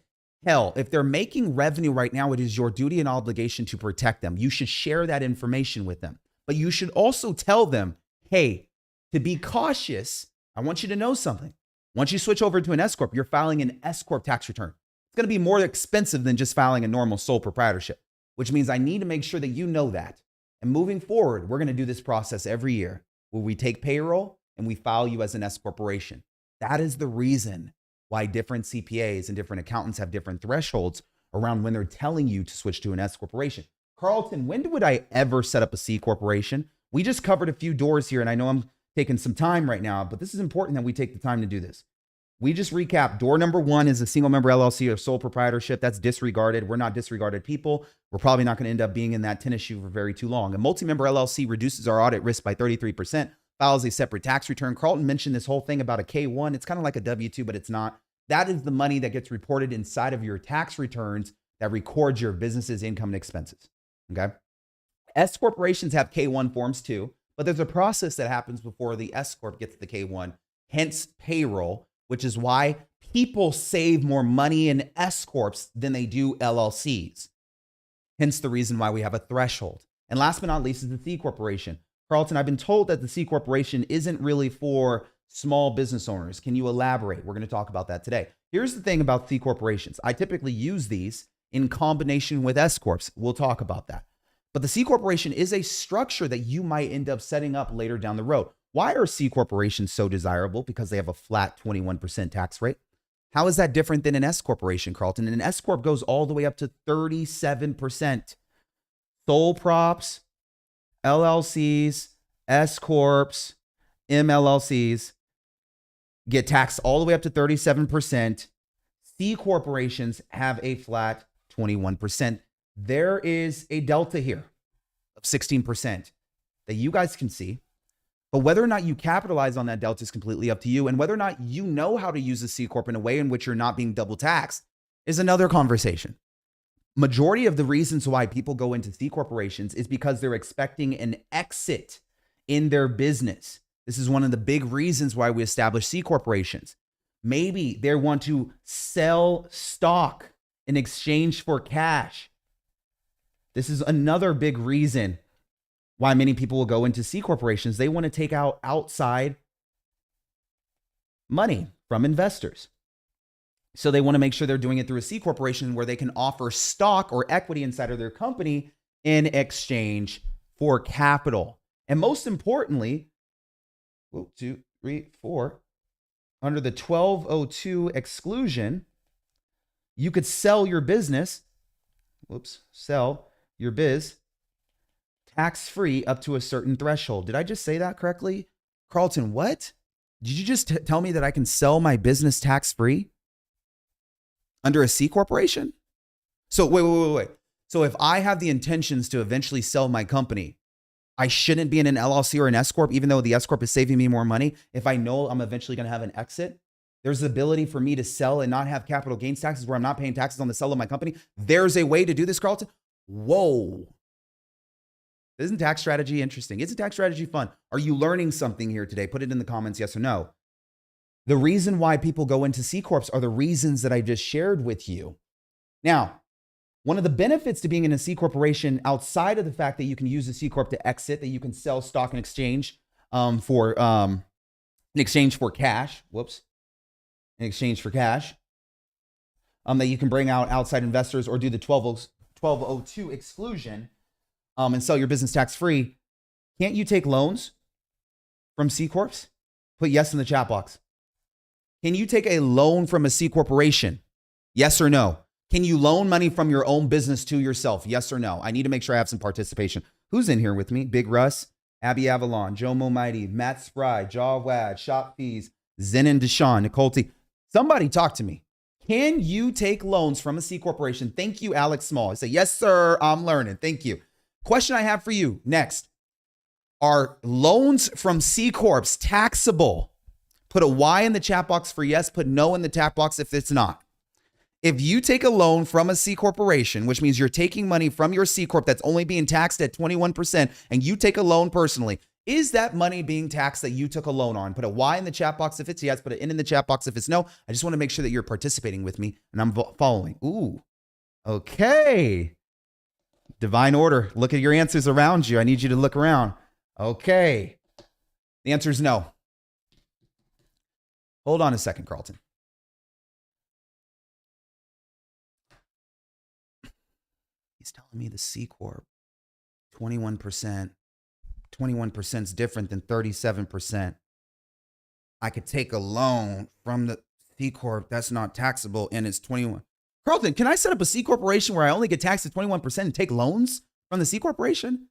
Hell, if they're making revenue right now, it is your duty and obligation to protect them. You should share that information with them. But you should also tell them, hey, to be cautious, I want you to know something. Once you switch over to an S-corp, you're filing an S-corp tax return. It's going to be more expensive than just filing a normal sole proprietorship, which means I need to make sure that you know that. And moving forward, we're going to do this process every year where we take payroll and we file you as an S corporation. That is the reason why different CPAs and different accountants have different thresholds around when they're telling you to switch to an S corporation. Karlton, when would I ever set up a C corporation? We just covered a few doors here, and I know I'm taking some time right now, but this is important that we take the time to do this. We just recap. Door number one is a single member LLC or sole proprietorship. That's disregarded. We're not disregarded people. We're probably not going to end up being in that tennis shoe for very too long. A multi-member LLC reduces our audit risk by 33%, files a separate tax return. Karlton mentioned this whole thing about a K-1. It's kind of like a W-2, but it's not. That is the money that gets reported inside of your tax returns that records your business's income and expenses. Okay. S corporations have K-1 forms too, but there's a process that happens before the S corp gets the K-1, hence payroll, which is why people save more money in S corps than they do LLCs. Hence the reason why we have a threshold. And last but not least is the C corporation. Karlton, I've been told that the C corporation isn't really for small business owners. Can you elaborate? We're going to talk about that today. Here's the thing about C corporations. I typically use these in combination with S corps. We'll talk about that. But the C corporation is a structure that you might end up setting up later down the road. Why are C corporations so desirable? Because they have a flat 21% tax rate. How is that different than an S corporation, Karlton? An S corp goes all the way up to 37%. Sole props, LLCs, S corps, MLLCs get taxed all the way up to 37%. C corporations have a flat 21%. There is a delta here of 16% that you guys can see. But whether or not you capitalize on that delta is completely up to you. And whether or not you know how to use a C corp in a way in which you're not being double taxed is another conversation. Majority of the reasons why people go into C corporations is because they're expecting an exit in their business. This is one of the big reasons why we establish C corporations. Maybe they want to sell stock in exchange for cash. This is another big reason why many people will go into C corporations. They want to take out outside money from investors. So they want to make sure they're doing it through a C corporation where they can offer stock or equity inside of their company in exchange for capital. And most importantly, 1, 2, 3, 4, under the 1202 exclusion, you could sell your business, sell your biz tax-free up to a certain threshold. Did I just say that correctly? Karlton, what? Did you just tell me that I can sell my business tax-free under a C corporation? So wait. So if I have the intentions to eventually sell my company, I shouldn't be in an LLC or an S corp, even though the S corp is saving me more money. If I know I'm eventually going to have an exit, there's the ability for me to sell and not have capital gains taxes where I'm not paying taxes on the sale of my company. There's a way to do this, Karlton. Whoa. Isn't tax strategy interesting? Isn't tax strategy fun? Are you learning something here today? Put it in the comments, yes or no. The reason why people go into C corps are the reasons that I just shared with you. Now, One of the benefits to being in a C corporation, outside of the fact that you can use a C corp to exit, that you can sell stock in exchange in exchange for cash. In exchange for cash. That you can bring out outside investors or do the 1202 exclusion and sell your business tax free. Can't you take loans from C corps? Put yes in the chat box. Can you take a loan from a C corporation? Yes or no? Can you loan money from your own business to yourself? Yes or no? I need to make sure I have some participation. Who's in here with me? Big Russ, Abby Avalon, Joe Momighty, Matt Spry, Jaw Wad, Shop Fees, Zen and Deshaun, Nicole T. Somebody talk to me. Can you take loans from a C corporation? Thank you, Alex Small. I say, yes, sir, I'm learning. Thank you. Question I have for you next. Are loans from C corps taxable? Put a Y in the chat box for yes, put no in the chat box if it's not. If you take a loan from a C corporation, which means you're taking money from your C corp that's only being taxed at 21%, and you take a loan personally, is that money being taxed that you took a loan on? Put a Y in the chat box if it's yes, put an N in the chat box if it's no. I just want to make sure that you're participating with me and I'm following. Ooh, okay. Divine order. Look at your answers around you. I need you to look around. Okay. The answer is no. Hold on a second, Karlton. He's telling me the C corp, 21%. 21% is different than 37%. I could take a loan from the C corp that's not taxable and it's 21. Karlton, can I set up a C corporation where I only get taxed at 21% and take loans from the C corporation?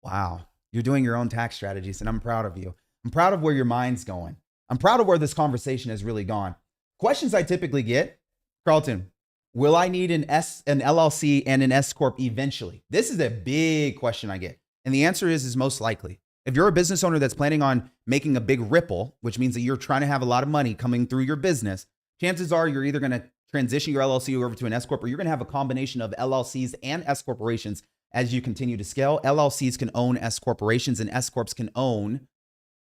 Wow, you're doing your own tax strategies and I'm proud of you. I'm proud of where your mind's going. I'm proud of where this conversation has really gone. Questions I typically get, Karlton, will I need an LLC and an S-corp eventually? This is a big question I get. And the answer is most likely. If you're a business owner that's planning on making a big ripple, which means that you're trying to have a lot of money coming through your business, chances are you're either going to transition your LLC over to an S-corp or you're going to have a combination of LLCs and S-corporations as you continue to scale. LLCs can own S-corporations and S-corps can own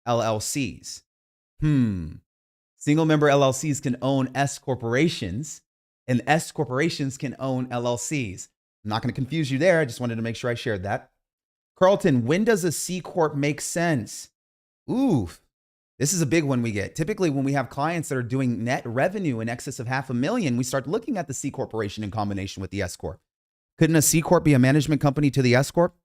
LLCs. Single member LLCs can own S-corporations and S-corporations can own LLCs. I'm not going to confuse you there. I just wanted to make sure I shared that. Karlton, when does a C corp make sense? Ooh, this is a big one we get. Typically, when we have clients that are doing net revenue in excess of $500,000, we start looking at the C corporation in combination with the S corp. Couldn't a C corp be a management company to the S corp?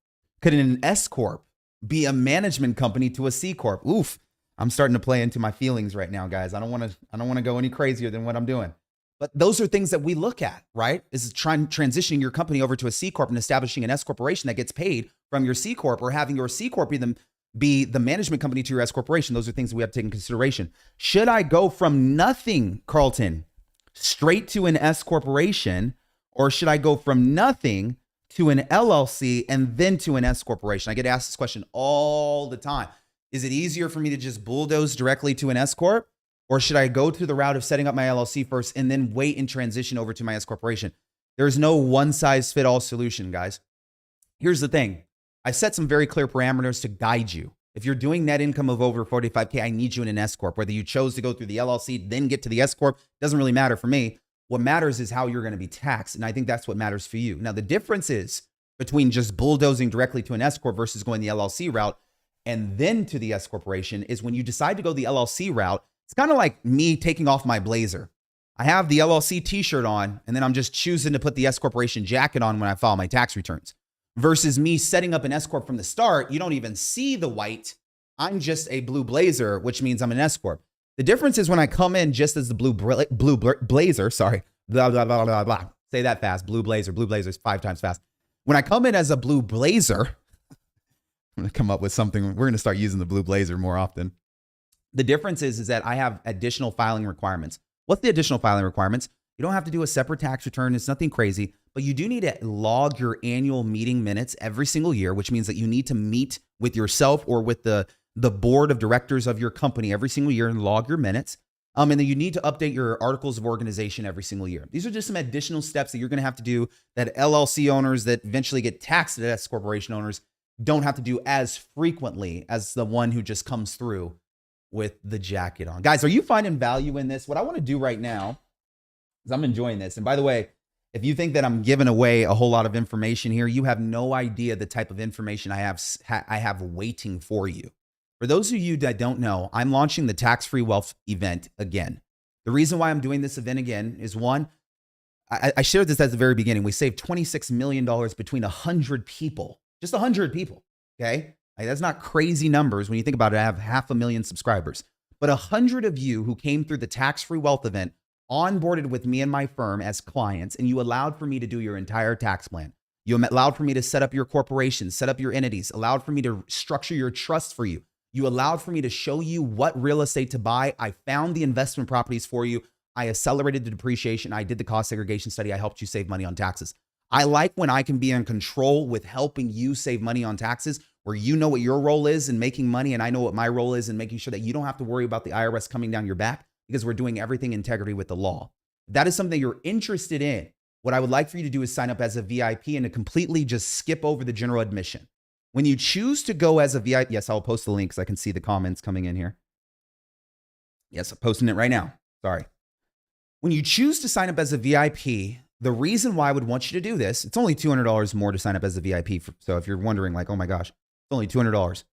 Could an S corp be a management company to a C corp? Oof, I'm starting to play into my feelings right now, guys. I don't want to go any crazier than what I'm doing. But those are things that we look at, right? Is transitioning your company over to a C corp and establishing an S corporation that gets paid from your C corp, or having your C corp be the management company to your S corporation. Those are things that we have to take into consideration. Should I go from nothing, Karlton, straight to an S corporation, or should I go from nothing to an LLC and then to an S corporation? I get asked this question all the time. Is it easier for me to just bulldoze directly to an S corp? Or should I go through the route of setting up my LLC first and then wait and transition over to my S corporation? There's no one size fit all solution, guys. Here's the thing. I set some very clear parameters to guide you. If you're doing net income of over 45K, I need you in an S corp. Whether you chose to go through the LLC, then get to the S corp, doesn't really matter for me. What matters is how you're going to be taxed. And I think that's what matters for you. Now, the difference is between just bulldozing directly to an S corp versus going the LLC route and then to the S corporation is when you decide to go the LLC route. It's kind of like me taking off my blazer. I have the LLC t-shirt on, and then I'm just choosing to put the S corporation jacket on when I file my tax returns. Versus me setting up an S corp from the start, you don't even see the white. I'm just a blue blazer, which means I'm an S corp. The difference is when I come in just as the blue blazer, sorry, blah, blah, blah, blah, blah. Say that fast, blue blazer is 5 times fast. When I come in as a blue blazer, I'm going to come up with something. We're going to start using the blue blazer more often. The difference is that I have additional filing requirements. What's the additional filing requirements? You don't have to do a separate tax return. It's nothing crazy, but you do need to log your annual meeting minutes every single year, which means that you need to meet with yourself or with the board of directors of your company every single year and log your minutes. And then you need to update your articles of organization every single year. These are just some additional steps that you're going to have to do that LLC owners that eventually get taxed as S corporation owners don't have to do as frequently as the one who just comes through with the jacket on. Guys, are you finding value in this? What I want to do right now is I'm enjoying this. And by the way, If you think that I'm giving away a whole lot of information here, you have no idea the type of information I have waiting for you. For those of you that don't know, I'm launching the tax-free wealth event again. The reason why I'm doing this event again is one, I shared this at the very beginning. We saved $26 million between 100 people, just 100 people, okay? Like, that's not crazy numbers. When you think about it, I have 500,000 subscribers. But 100 of you who came through the tax-free wealth event onboarded with me and my firm as clients, and you allowed for me to do your entire tax plan. You allowed for me to set up your corporation, set up your entities, allowed for me to structure your trust for you. You allowed for me to show you what real estate to buy. I found the investment properties for you. I accelerated the depreciation. I did the cost segregation study. I helped you save money on taxes. I like when I can be in control with helping you save money on taxes, where you know what your role is in making money and I know what my role is in making sure that you don't have to worry about the IRS coming down your back, because we're doing everything in integrity with the law. If that is something you're interested in, what I would like for you to do is sign up as a VIP and to completely just skip over the general admission. When you choose to go as a VIP, yes, I'll post the link because I can see the comments coming in here. Yes, I'm posting it right now. Sorry. When you choose to sign up as a VIP, the reason why I would want you to do this, it's only $200 more to sign up as a VIP. So if you're wondering like, oh my gosh, it's only $200.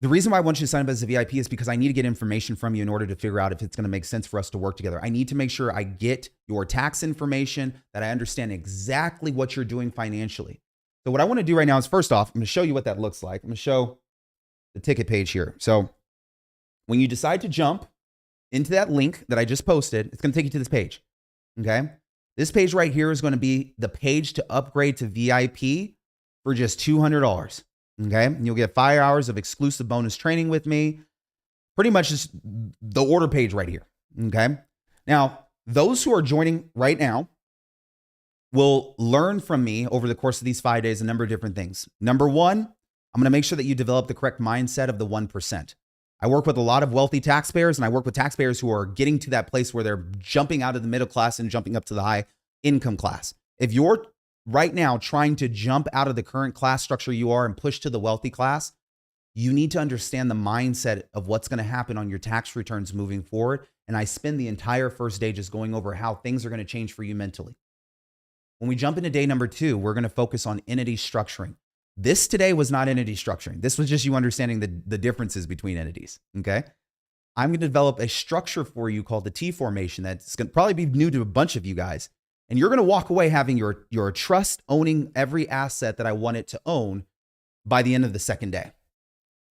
The reason why I want you to sign up as a VIP is because I need to get information from you in order to figure out if it's going to make sense for us to work together. I need to make sure I get your tax information, that I understand exactly what you're doing financially. So what I want to do right now is, first off, I'm going to show you what that looks like. I'm going to show the ticket page here. So when you decide to jump into that link that I just posted, it's going to take you to this page. Okay. This page right here is going to be the page to upgrade to VIP for just $200. Okay. And you'll get 5 hours of exclusive bonus training with me. Pretty much just the order page right here. Okay. Now, those who are joining right now will learn from me over the course of these 5 days a number of different things. Number one, I'm going to make sure that you develop the correct mindset of the 1%. I work with a lot of wealthy taxpayers, and I work with taxpayers who are getting to that place where they're jumping out of the middle class and jumping up to the high income class. If you're right now trying to jump out of the current class structure you are and push to the wealthy class, you need to understand the mindset of what's going to happen on your tax returns moving forward. And I spend the entire first day just going over how things are going to change for you mentally. When we jump into day number 2, we're going to focus on entity structuring. This today was not entity structuring. This was just you understanding the differences between entities. Okay. I'm going to develop a structure for you called the T formation that's going to probably be new to a bunch of you guys. And you're going to walk away having your trust owning every asset that I want it to own by the end of the second day.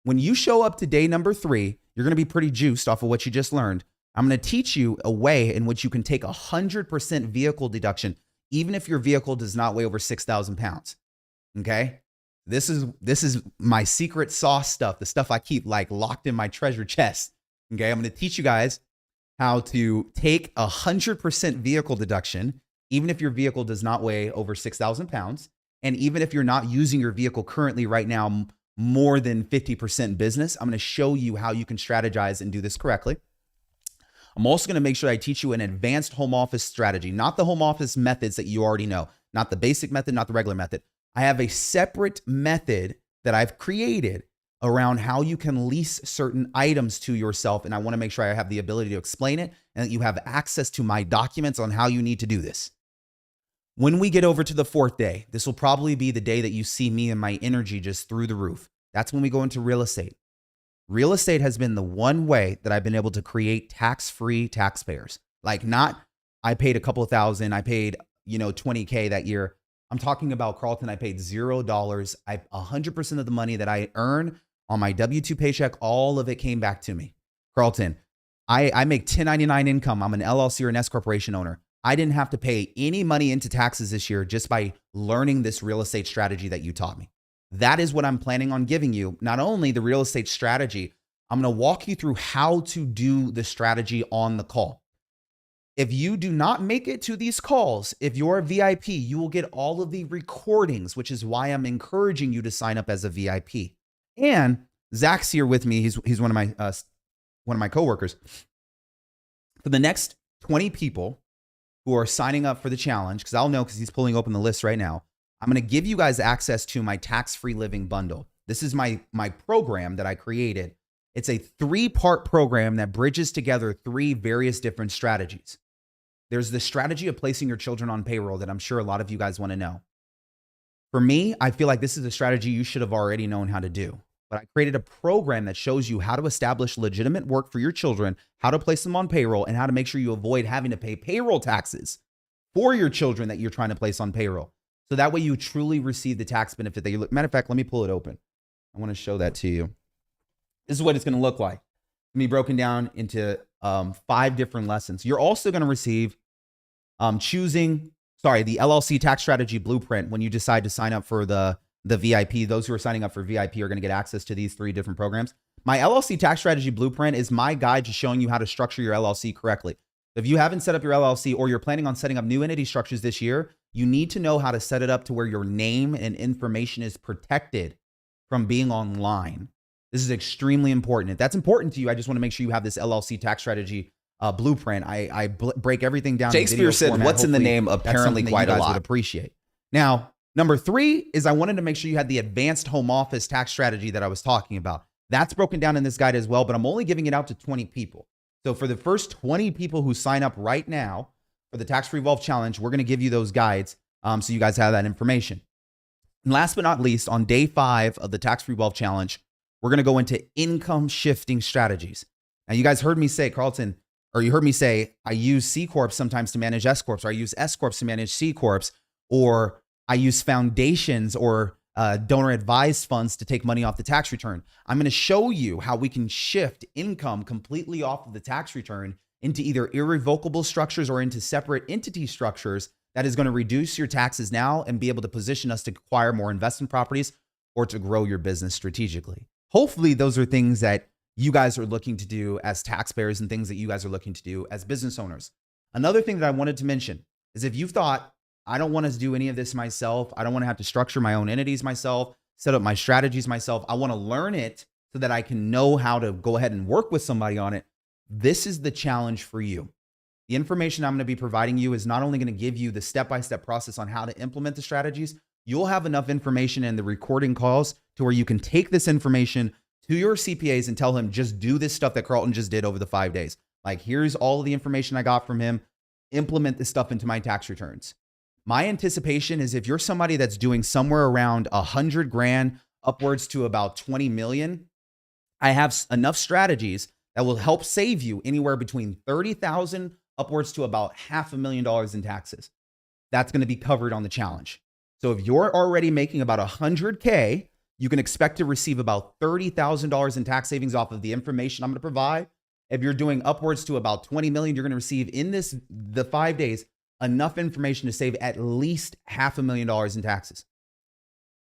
When you show up to day number 3, you're going to be pretty juiced off of what you just learned. I'm going to teach you a way in which you can take 100% vehicle deduction, even if your vehicle does not weigh over 6,000 pounds. Okay. This is my secret sauce stuff, the stuff I keep like locked in my treasure chest. Okay. I'm going to teach you guys how to take 100% vehicle deduction, even if your vehicle does not weigh over 6,000 pounds. And even if you're not using your vehicle currently right now more than 50% business, I'm going to show you how you can strategize and do this correctly. I'm also going to make sure I teach you an advanced home office strategy, not the home office methods that you already know, not the basic method, not the regular method. I have a separate method that I've created around how you can lease certain items to yourself. And I want to make sure I have the ability to explain it and that you have access to my documents on how you need to do this. When we get over to the 4th day, this will probably be the day that you see me and my energy just through the roof. That's when we go into real estate. Real estate has been the one way that I've been able to create tax-free taxpayers. Like not, I paid a couple of thousand, I paid, $20K that year. I'm talking about Karlton. I paid $0. 100% of the money that I earn on my W-2 paycheck, all of it came back to me. Karlton, I make 1099 income. I'm an LLC or an S-corporation owner. I didn't have to pay any money into taxes this year just by learning this real estate strategy that you taught me. That is what I'm planning on giving you. Not only the real estate strategy, I'm going to walk you through how to do the strategy on the call. If you do not make it to these calls, if you're a VIP, you will get all of the recordings, which is why I'm encouraging you to sign up as a VIP. And Zach's here with me. He's one of my coworkers. For the next 20 people who are signing up for the challenge, because I'll know because he's pulling open the list right now, I'm going to give you guys access to my tax-free living bundle. This is my program that I created. It's a 3-part program that bridges together 3 various different strategies. there's the strategy of placing your children on payroll that I'm sure a lot of you guys want to know. For me, I feel like this is a strategy you should have already known how to do. But I created a program that shows you how to establish legitimate work for your children, how to place them on payroll, and how to make sure you avoid having to pay payroll taxes for your children that you're trying to place on payroll. So that way you truly receive the tax benefit that you look. Matter of fact, let me pull it open. I want to show that to you. This is what it's going to look like. It's going to be broken down into 5 different lessons. You're also going to receive the LLC tax strategy blueprint when you decide to sign up for the VIP. Those who are signing up for VIP are going to get access to these 3 different programs. My LLC tax strategy blueprint is my guide to showing you how to structure your LLC correctly. If you haven't set up your LLC or you're planning on setting up new entity structures this year, you need to know how to set it up to where your name and information is protected from being online. This is extremely important. If that's important to you, I just want to make sure you have this LLC tax strategy blueprint. I break everything down. Shakespeare said, format. "What's in the name?" Apparently, quite a lot. Would appreciate. Now, number 3 is I wanted to make sure you had the advanced home office tax strategy that I was talking about. That's broken down in this guide as well, but I'm only giving it out to 20 people. So for the first 20 people who sign up right now for the Tax Free Wealth Challenge, we're going to give you those guides so you guys have that information. And last but not least, on day 5 of the Tax Free Wealth Challenge, we're going to go into income shifting strategies. Now, you guys heard me say, Karlton, or you heard me say, I use C-corps sometimes to manage S-corps, or I use S-corps to manage C-corps, or I use foundations or donor advised funds to take money off the tax return. I'm going to show you how we can shift income completely off of the tax return into either irrevocable structures or into separate entity structures that is going to reduce your taxes now and be able to position us to acquire more investment properties or to grow your business strategically. Hopefully, those are things that you guys are looking to do as taxpayers and things that you guys are looking to do as business owners. Another thing that I wanted to mention is if you've thought, I don't want to do any of this myself. I don't want to have to structure my own entities myself, set up my strategies myself. I want to learn it so that I can know how to go ahead and work with somebody on it. This is the challenge for you. The information I'm going to be providing you is not only going to give you the step-by-step process on how to implement the strategies, you'll have enough information in the recording calls to where you can take this information to your CPAs and tell him, just do this stuff that Karlton just did over the 5 days. Like, here's all of the information I got from him. Implement this stuff into my tax returns. My anticipation is if you're somebody that's doing somewhere around 100 grand upwards to about 20 million, I have enough strategies that will help save you anywhere between 30,000 upwards to about $500,000 in taxes. That's going to be covered on the challenge. So if you're already making about 100K, you can expect to receive about $30,000 in tax savings off of the information I'm going to provide. If you're doing upwards to about 20 million, you're going to receive in the 5 days enough information to save at least $500,000 in taxes.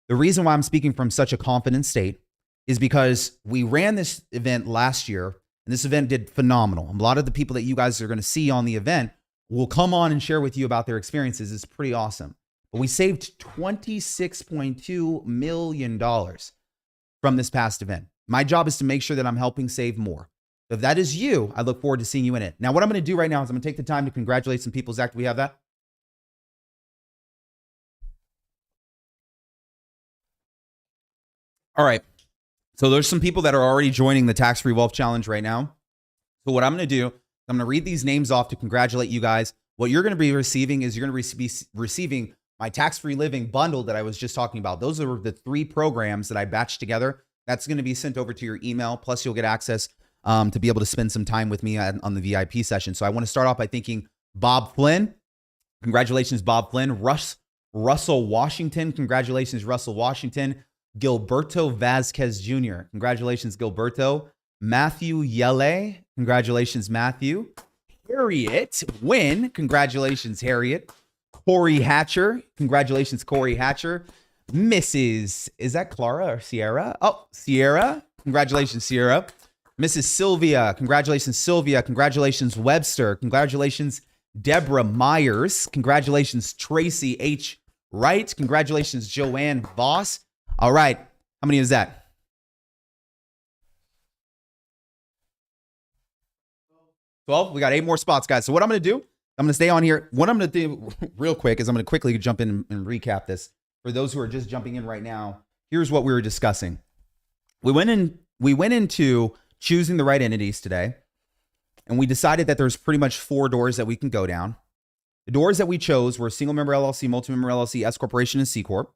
The reason why I'm speaking from such a confident state is because we ran this event last year, and this event did phenomenal. A lot of the people that you guys are going to see on the event will come on and share with you about their experiences. It's pretty awesome. But we saved $26.2 million from this past event. My job is to make sure that I'm helping save more. If that is you, I look forward to seeing you in it. Now, what I'm going to do right now is I'm going to take the time to congratulate some people. Zach, do we have that? All right. So there's some people that are already joining the Tax Free Wealth Challenge right now. So what I'm going to do, I'm going to read these names off to congratulate you guys. What you're going to be receiving is you're going to be receiving my tax-free living bundle that I was just talking about. Those are the 3 programs that I batched together. That's going to be sent over to your email. Plus, you'll get access to be able to spend some time with me on the VIP session. So I want to start off by thanking Bob Flynn. Congratulations, Bob Flynn. Russell Washington. Congratulations, Russell Washington. Gilberto Vasquez Jr. Congratulations, Gilberto. Matthew Yele. Congratulations, Matthew. Harriet Wynn. Congratulations, Harriet. Corey Hatcher. Congratulations, Corey Hatcher. Mrs. Is that Clara or Sierra? Oh, Sierra. Congratulations, Sierra. Mrs. Sylvia. Congratulations, Sylvia. Congratulations, Webster. Congratulations, Deborah Myers. Congratulations, Tracy H. Wright. Congratulations, Joanne Voss. All right. How many is that? 12. We got 8 more spots, guys. So what I'm going to do, I'm going to stay on here. What I'm going to do real quick is I'm going to quickly jump in and recap this. For those who are just jumping in right now, here's what we were discussing. We went into choosing the right entities today, and we decided that there's pretty much 4 doors that we can go down. The doors that we chose were single member LLC, multi-member LLC, S corporation, and C corp.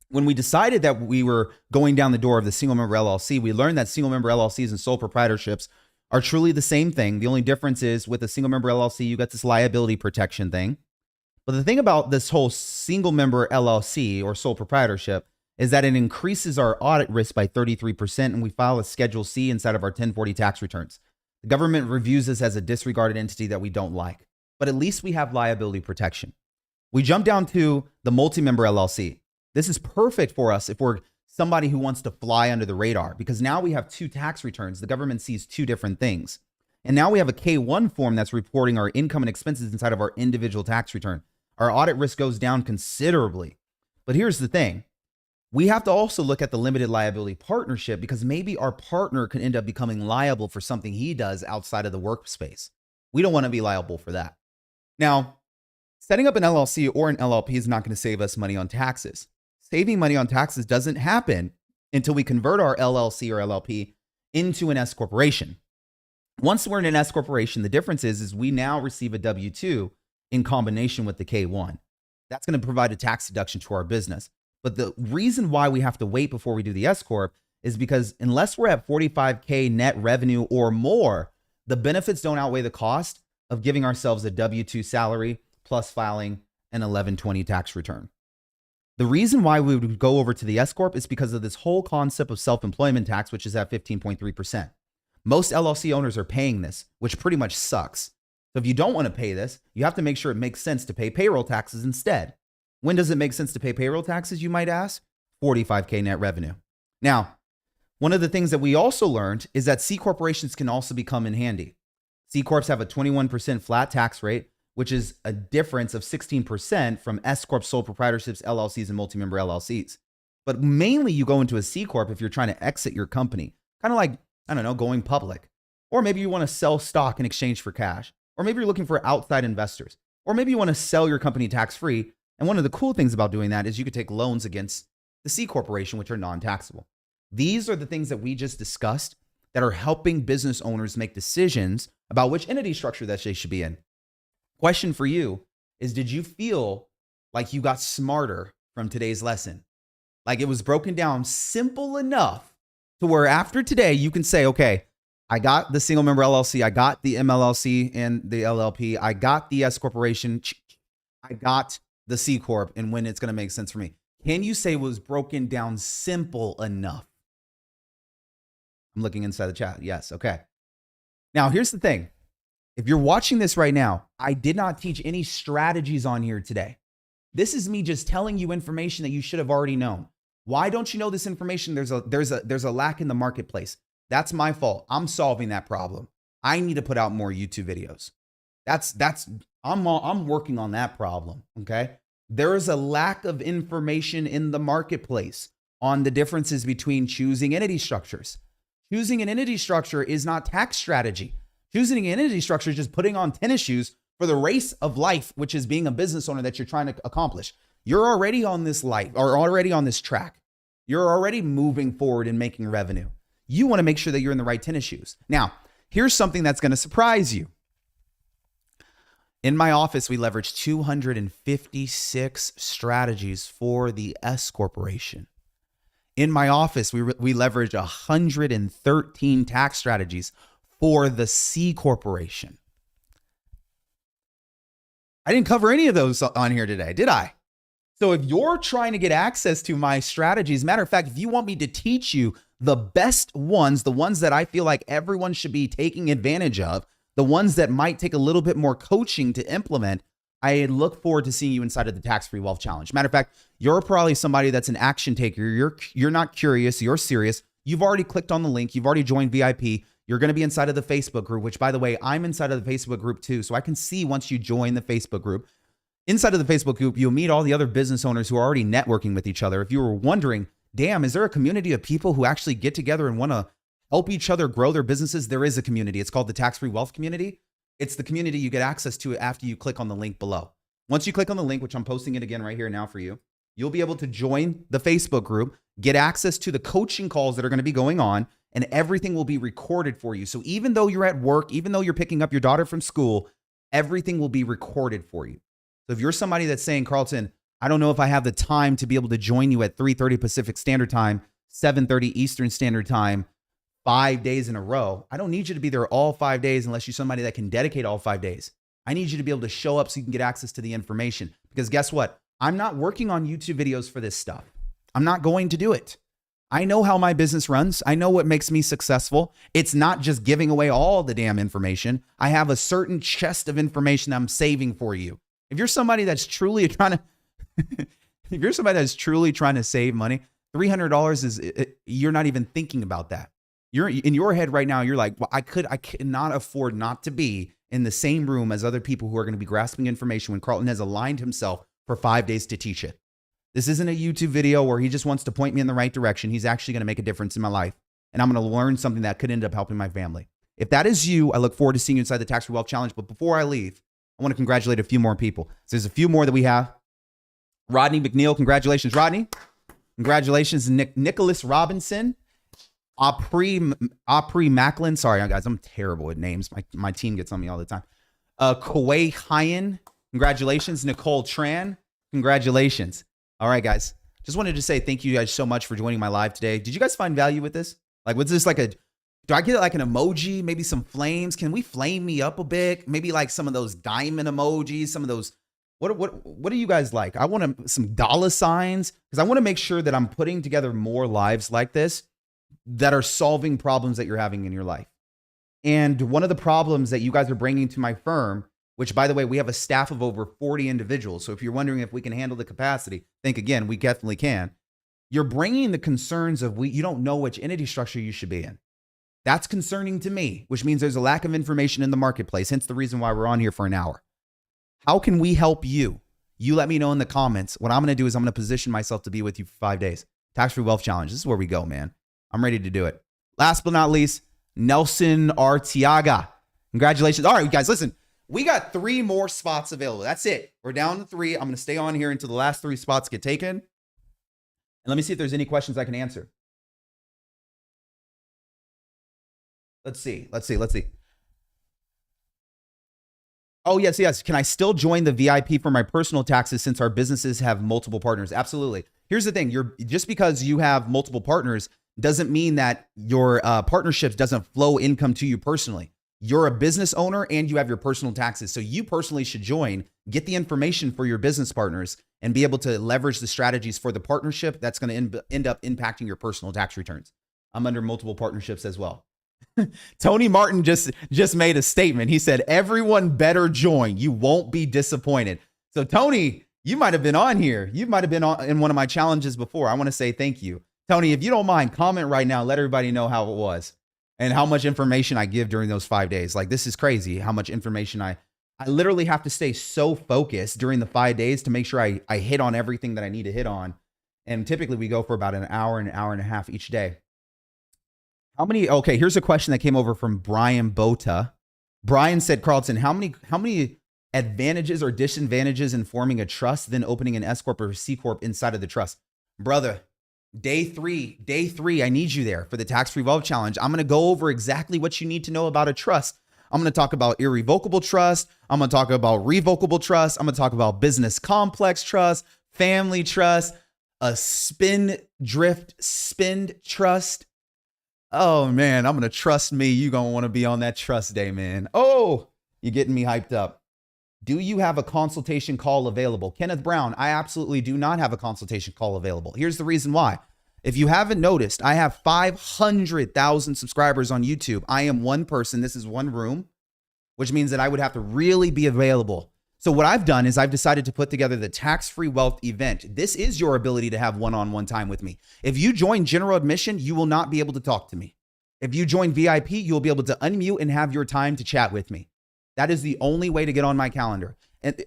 When we decided that we were going down the door of the single member LLC, we learned that single member LLCs and sole proprietorships are truly the same thing. The only difference is with a single member LLC, you got this liability protection thing. But the thing about this whole single member LLC or sole proprietorship is that it increases our audit risk by 33%, and we file a Schedule C inside of our 1040 tax returns. The government reviews this as a disregarded entity that we don't like, but at least we have liability protection. We jump down to the multi-member LLC. This is perfect for us if we're somebody who wants to fly under the radar, because now we have 2 tax returns. The government sees 2 different things. And now we have a K-1 form that's reporting our income and expenses inside of our individual tax return. Our audit risk goes down considerably. But here's the thing. We have to also look at the limited liability partnership, because maybe our partner could end up becoming liable for something he does outside of the workspace. We don't want to be liable for that. Now, setting up an LLC or an LLP is not going to save us money on taxes. Saving money on taxes doesn't happen until we convert our LLC or LLP into an S corporation. Once we're in an S corporation, the difference is we now receive a W-2 in combination with the K-1. That's going to provide a tax deduction to our business. But the reason why we have to wait before we do the S-corp is because unless we're at 45K net revenue or more, the benefits don't outweigh the cost of giving ourselves a W-2 salary plus filing an 1120 tax return. The reason why we would go over to the S-corp is because of this whole concept of self-employment tax, which is at 15.3%. Most LLC owners are paying this, which pretty much sucks. So if you don't want to pay this, you have to make sure it makes sense to pay payroll taxes instead. When does it make sense to pay payroll taxes, you might ask? 45K net revenue. Now, one of the things that we also learned is that C corporations can also become in handy. C corps have a 21% flat tax rate, which is a difference of 16% from S corp, sole proprietorships, LLCs, and multi-member LLCs. But mainly you go into a C corp if you're trying to exit your company, kind of like, I don't know, going public. Or maybe you want to sell stock in exchange for cash. Or maybe you're looking for outside investors. Or maybe you want to sell your company tax-free. And one of the cool things about doing that is you could take loans against the C corporation, which are non-taxable. These are the things that we just discussed that are helping business owners make decisions about which entity structure that they should be in. Question for you is, did you feel like you got smarter from today's lesson? Like it was broken down simple enough to where after today you can say, okay, I got the single member LLC, I got the MLLC and the LLP, I got the S corporation, I got the C corp, and when it's going to make sense for me. Can you say it was broken down simple enough? I'm looking inside the chat. Yes. Okay. Now here's the thing. If you're watching this right now, I did not teach any strategies on here today. This is me just telling you information that you should have already known. Why don't you know this information? There's a lack in the marketplace. That's my fault. I'm solving that problem. I need to put out more YouTube videos. I'm working on that problem. Okay. There is a lack of information in the marketplace on the differences between choosing entity structures. Choosing an entity structure is not tax strategy. Choosing an entity structure is just putting on tennis shoes for the race of life, which is being a business owner that you're trying to accomplish. You're already on this life or already on this track. You're already moving forward and making revenue. You want to make sure that you're in the right tennis shoes. Now, here's something that's going to surprise you. In my office, we leverage 256 strategies for the S corporation. In my office, we leverage 113 tax strategies for the C corporation. I didn't cover any of those on here today, did I? So if you're trying to get access to my strategies, matter of fact, if you want me to teach you the best ones, the ones that I feel like everyone should be taking advantage of, the ones that might take a little bit more coaching to implement, I look forward to seeing you inside of the Tax-Free Wealth Challenge. Matter of fact, you're probably somebody that's an action taker. You're not curious, you're serious. You've already clicked on the link. You've already joined VIP. You're going to be inside of the Facebook group, which, by the way, I'm inside of the Facebook group too. So I can see once you join the Facebook group. Inside of the Facebook group, you'll meet all the other business owners who are already networking with each other. If you were wondering, damn, is there a community of people who actually get together and want to help each other grow their businesses? There is a community. It's called the Tax-Free Wealth Community. It's the community you get access to after you click on the link below. Once you click on the link, which I'm posting it again right here now for you, you'll be able to join the Facebook group, get access to the coaching calls that are going to be going on, and everything will be recorded for you. So even though you're at work, even though you're picking up your daughter from school, Everything will be recorded for you. So if you're somebody that's saying, Karlton, I don't know if I have the time to be able to join you at 3:30 Pacific Standard Time, 7:30 Eastern Standard Time, 5 days in a row. I don't need you to be there all 5 days unless you're somebody that can dedicate all 5 days. I need you to be able to show up so you can get access to the information. Because guess what? I'm not working on YouTube videos for this stuff. I'm not going to do it. I know how my business runs. I know what makes me successful. It's not just giving away all the damn information. I have a certain chest of information I'm saving for you. If you're somebody that's truly trying to, if you're somebody that's truly trying to save money, $300 is, you're not even thinking about that. You're in your head right now. You're like, well, I cannot afford not to be in the same room as other people who are going to be grasping information when Karlton has aligned himself for 5 days to teach it. This isn't a YouTube video where he just wants to point me in the right direction. He's actually going to make a difference in my life. And I'm going to learn something that could end up helping my family. If that is you, I look forward to seeing you inside the Tax Free Wealth Challenge. But before I leave, I want to congratulate a few more people. So there's a few more that we have. Rodney McNeil, congratulations, Rodney. Congratulations, Nicholas Robinson. Apri Macklin. Sorry, guys, I'm terrible at names. My team gets on me all the time. Kawei Hyen. Congratulations. Nicole Tran. Congratulations. All right, guys. Just wanted to say thank you guys so much for joining my live today. Did you guys find value with this? Like, was this like do I get like an emoji? Maybe some flames? Can we flame me up a bit? Maybe like some of those diamond emojis, some of those. What do you guys like? I want some dollar signs because I want to make sure that I'm putting together more lives like this that are solving problems that you're having in your life. And one of the problems that you guys are bringing to my firm, which by the way, we have a staff of over 40 individuals. So if you're wondering if we can handle the capacity, think again, we definitely can. You're bringing the concerns of you don't know which entity structure you should be in. That's concerning to me, which means there's a lack of information in the marketplace. Hence the reason why we're on here for an hour. How can we help you? You let me know in the comments. What I'm going to do is I'm going to position myself to be with you for 5 days. Tax Free Wealth Challenge. This is where we go, man. I'm ready to do it. Last but not least, Nelson Artiaga. Congratulations. All right, guys, listen. We got 3 more spots available. That's it. We're down to 3. I'm going to stay on here until the last 3 spots get taken. And let me see if there's any questions I can answer. Let's see. Oh, yes. Can I still join the VIP for my personal taxes since our businesses have multiple partners? Absolutely. Here's the thing. Just because you have multiple partners doesn't mean that your partnerships doesn't flow income to you personally. You're a business owner and you have your personal taxes. So you personally should join, get the information for your business partners and be able to leverage the strategies for the partnership that's going to end up impacting your personal tax returns. I'm under multiple partnerships as well. Tony Martin just made a statement. He said, everyone better join. You won't be disappointed. So Tony, you might have been on here. You might have been in one of my challenges before. I want to say thank you. Tony, if you don't mind, comment right now. Let everybody know how it was and how much information I give during those 5 days. Like, this is crazy how much information I literally have to stay so focused during the 5 days to make sure I hit on everything that I need to hit on. And typically we go for about an hour and a half each day. Okay, here's a question that came over from Brian Bota. Brian said, Karlton, how many advantages or disadvantages in forming a trust, then opening an S-corp or C-corp inside of the trust? Brother, day three, I need you there for the Tax Free Wealth Challenge. I'm going to go over exactly what you need to know about a trust. I'm going to talk about irrevocable trust. I'm going to talk about revocable trust. I'm going to talk about business complex trust, family trust, a spindrift spend trust. Oh man, I'm going to trust me. You're going to want to be on that trust day, man. Oh, you're getting me hyped up. Do you have a consultation call available? Kenneth Brown, I absolutely do not have a consultation call available. Here's the reason why. If you haven't noticed, I have 500,000 subscribers on YouTube. I am one person. This is one room, which means that I would have to really be available. So what I've done is I've decided to put together the Tax Free Wealth event. This is your ability to have one-on-one time with me. If you join general admission, you will not be able to talk to me. If you join VIP, you'll be able to unmute and have your time to chat with me. That is the only way to get on my calendar. And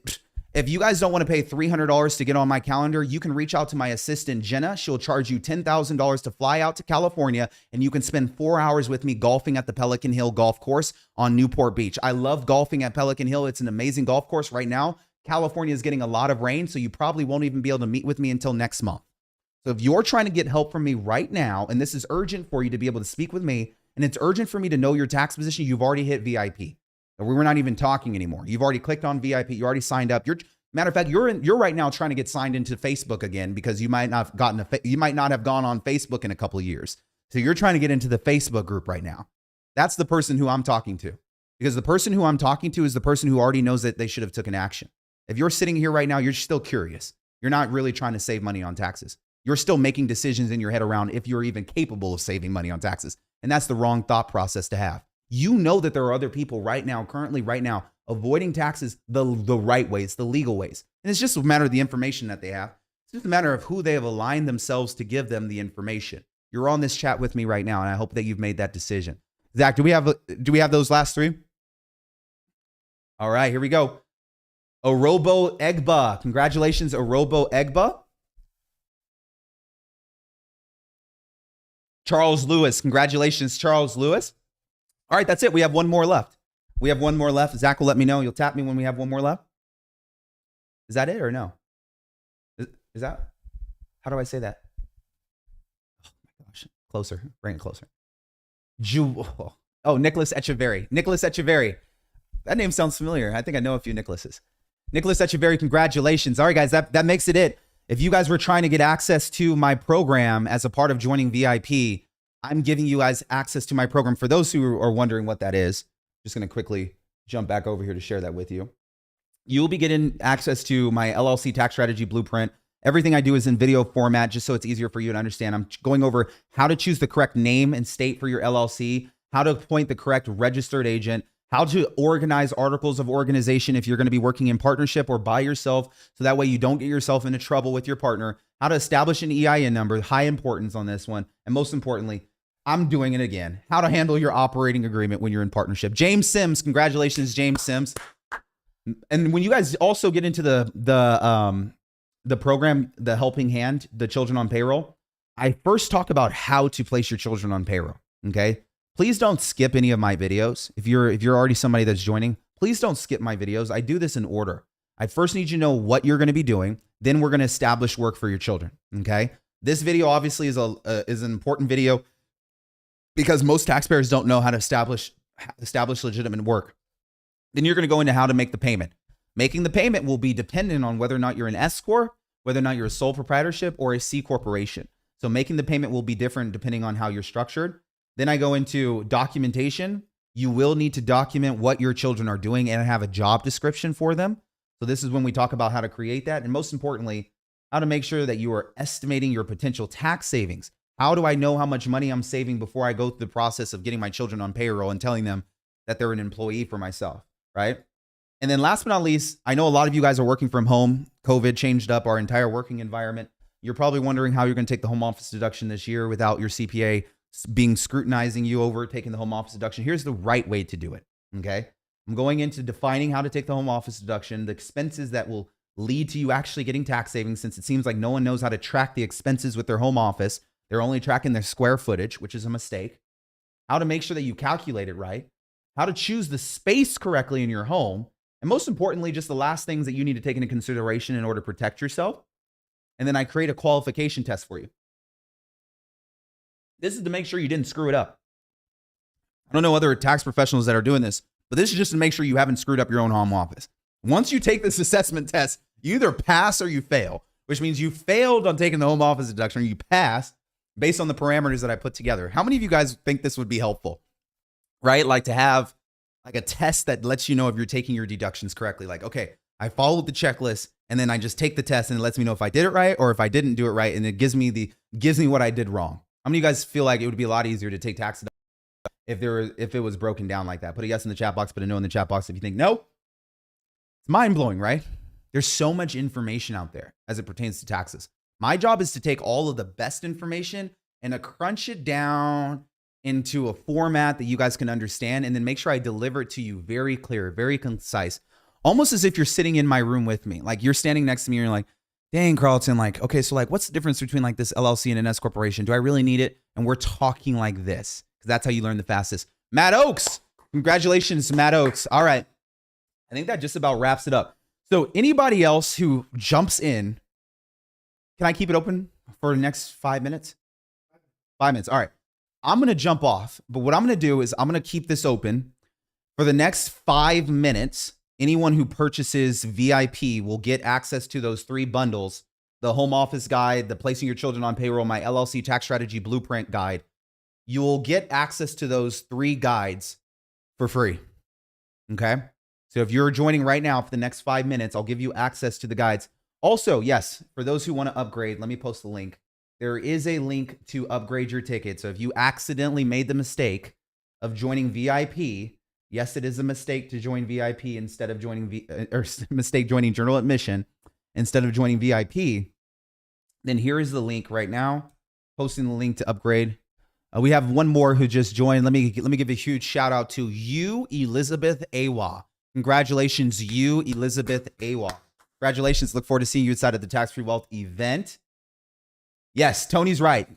if you guys don't want to pay $300 to get on my calendar, you can reach out to my assistant, Jenna. She'll charge you $10,000 to fly out to California, and you can spend 4 hours with me golfing at the Pelican Hill Golf Course on Newport Beach. I love golfing at Pelican Hill. It's an amazing golf course right now. California is getting a lot of rain, so you probably won't even be able to meet with me until next month. So if you're trying to get help from me right now, and this is urgent for you to be able to speak with me, and it's urgent for me to know your tax position, you've already hit VIP. We're not even talking anymore. You've already clicked on VIP. You already signed up. Matter of fact, you're right now trying to get signed into Facebook again because you might not have gone on Facebook in a couple of years. So you're trying to get into the Facebook group right now. That's the person who I'm talking to, because the person who I'm talking to is the person who already knows that they should have taken action. If you're sitting here right now, you're still curious. You're not really trying to save money on taxes. You're still making decisions in your head around if you're even capable of saving money on taxes. And that's the wrong thought process to have. You know that there are other people currently right now, avoiding taxes the right ways, the legal ways. And it's just a matter of the information that they have. It's just a matter of who they have aligned themselves to give them the information. You're on this chat with me right now, and I hope that you've made that decision. Zach, do we have those last three? All right, here we go. Orobo Egba. Congratulations, Orobo Egba. Charles Lewis. Congratulations, Charles Lewis. All right, that's it. We have one more left. Zach will let me know. You'll tap me when we have one more left. Is that it or no? Is that? How do I say that? Oh my gosh. Closer. Bring it closer. Nicholas Echeverry. Nicholas Echeverry. That name sounds familiar. I think I know a few Nicholases. Nicholas Echeverry, congratulations. All right, guys, that makes it. If you guys were trying to get access to my program as a part of joining VIP, I'm giving you guys access to my program. For those who are wondering what that is, just going to quickly jump back over here to share that with you. You'll be getting access to my LLC tax strategy blueprint. Everything I do is in video format, just so it's easier for you to understand. I'm going over how to choose the correct name and state for your LLC, how to appoint the correct registered agent, how to organize articles of organization if you're going to be working in partnership or by yourself, so that way you don't get yourself into trouble with your partner, how to establish an EIN number, high importance on this one, and most importantly, I'm doing it again, how to handle your operating agreement when you're in partnership. James Sims, congratulations, James Sims. And when you guys also get into the program, the Helping Hand, the Children on Payroll, I first talk about how to place your children on payroll, okay? Please don't skip any of my videos. If you're already somebody that's joining, please don't skip my videos. I do this in order. I first need you to know what you're going to be doing. Then we're going to establish work for your children. Okay. This video obviously is an important video because most taxpayers don't know how to establish legitimate work. Then you're going to go into how to make the payment. Making the payment will be dependent on whether or not you're an s-corp, whether or not you're a sole proprietorship or a C corporation. So making the payment will be different depending on how you're structured. Then I go into documentation. You will need to document what your children are doing and have a job description for them. So this is when we talk about how to create that. And most importantly, how to make sure that you are estimating your potential tax savings. How do I know how much money I'm saving before I go through the process of getting my children on payroll and telling them that they're an employee for myself, right? And then last but not least, I know a lot of you guys are working from home. COVID changed up our entire working environment. You're probably wondering how you're going to take the home office deduction this year without your CPA being scrutinizing you over taking the home office deduction. Here's the right way to do it. Okay. I'm going into defining how to take the home office deduction, the expenses that will lead to you actually getting tax savings, since it seems like no one knows how to track the expenses with their home office. They're only tracking their square footage, which is a mistake. How to make sure that you calculate it right, how to choose the space correctly in your home. And most importantly, just the last things that you need to take into consideration in order to protect yourself. And then I create a qualification test for you. This is to make sure you didn't screw it up. I don't know other tax professionals that are doing this, but this is just to make sure you haven't screwed up your own home office. Once you take this assessment test, you either pass or you fail, which means you failed on taking the home office deduction, or you passed based on the parameters that I put together. How many of you guys think this would be helpful, right? Like to have like a test that lets you know if you're taking your deductions correctly. Like, okay, I followed the checklist and then I just take the test and it lets me know if I did it right or if I didn't do it right. And it gives me what I did wrong. How many of you guys feel like it would be a lot easier to take tax deduction if it was broken down like that? Put a yes in the chat box, put a no in the chat box if you think no. It's mind-blowing, right? There's so much information out there as it pertains to taxes. My job is to take all of the best information and to crunch it down into a format that you guys can understand, and then make sure I deliver it to you very clear, very concise, almost as if you're sitting in my room with me. Like you're standing next to me and you're like, dang, Karlton, like, okay, so like, what's the difference between like this LLC and an S corporation? Do I really need it? And we're talking like this, because that's how you learn the fastest. Matt Oakes, congratulations, Matt Oakes. All right. I think that just about wraps it up. So anybody else who jumps in, can I keep it open for the next 5 minutes? 5 minutes. All right. I'm going to jump off, but what I'm going to do is I'm going to keep this open For the next 5 minutes, anyone who purchases VIP will get access to those 3 bundles: the home office guide, the placing your children on payroll, my LLC tax strategy blueprint guide. You will get access to those 3 guides for free. Okay. So if you're joining right now for the next 5 minutes, I'll give you access to the guides. Also, yes, for those who want to upgrade, let me post the link. There is a link to upgrade your ticket. So if you accidentally made the mistake of joining VIP, yes, it is a mistake to join VIP instead of joining joining general admission instead of joining VIP. Then here is the link right now. Posting the link to upgrade. We have one more who just joined. Let me give a huge shout out to you, Elizabeth Awa. Congratulations, you, Elizabeth Awa. Congratulations. Look forward to seeing you inside of the Tax Free Wealth event. Yes, Tony's right.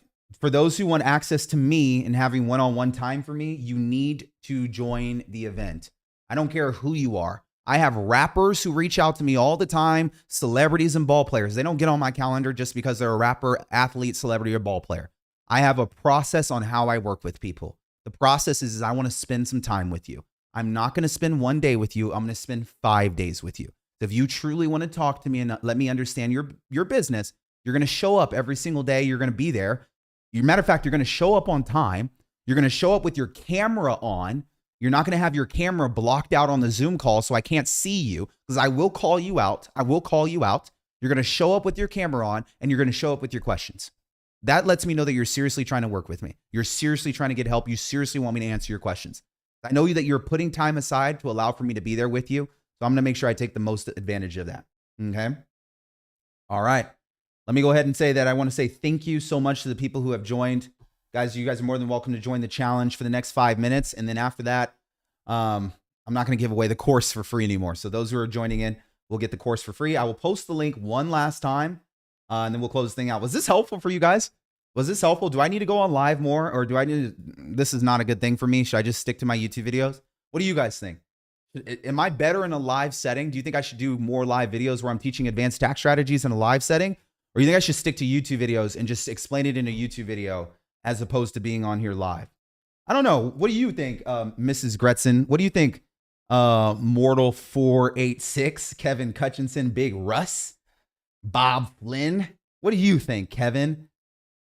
For those who want access to me and having one-on-one time for me, you need to join the event. I don't care who you are. I have rappers who reach out to me all the time, celebrities and ball players. They don't get on my calendar just because they're a rapper, athlete, celebrity, or ball player. I have a process on how I work with people. The process is I want to spend some time with you. I'm not going to spend 1 day with you. I'm going to spend 5 days with you. If you truly want to talk to me and let me understand your business, you're going to show up every single day. You're going to be there. Matter of fact, you're going to show up on time. You're going to show up with your camera on. You're not going to have your camera blocked out on the Zoom call so I can't see you, because I will call you out. I will call you out. You're going to show up with your camera on, and you're going to show up with your questions. That lets me know that you're seriously trying to work with me. You're seriously trying to get help. You seriously want me to answer your questions. I know that you're putting time aside to allow for me to be there with you. So I'm going to make sure I take the most advantage of that. Okay. All right. Let me go ahead and say that I want to say thank you so much to the people who have joined. Guys, you guys are more than welcome to join the challenge for the next 5 minutes. And then after that, I'm not going to give away the course for free anymore. So those who are joining in will get the course for free. I will post the link one last time and then we'll close this thing out. Was this helpful for you guys? Was this helpful? Do I need to go on live more, or do I need to, this is not a good thing for me. Should I just stick to my YouTube videos? What do you guys think? Am I better in a live setting? Do you think I should do more live videos where I'm teaching advanced tax strategies in a live setting? Or do you think I should stick to YouTube videos and just explain it in a YouTube video as opposed to being on here live? I don't know. What do you think, Mrs. Gretson? What do you think, Mortal486, Kevin Cutchinson, Big Russ, Bob Flynn? What do you think, Kevin?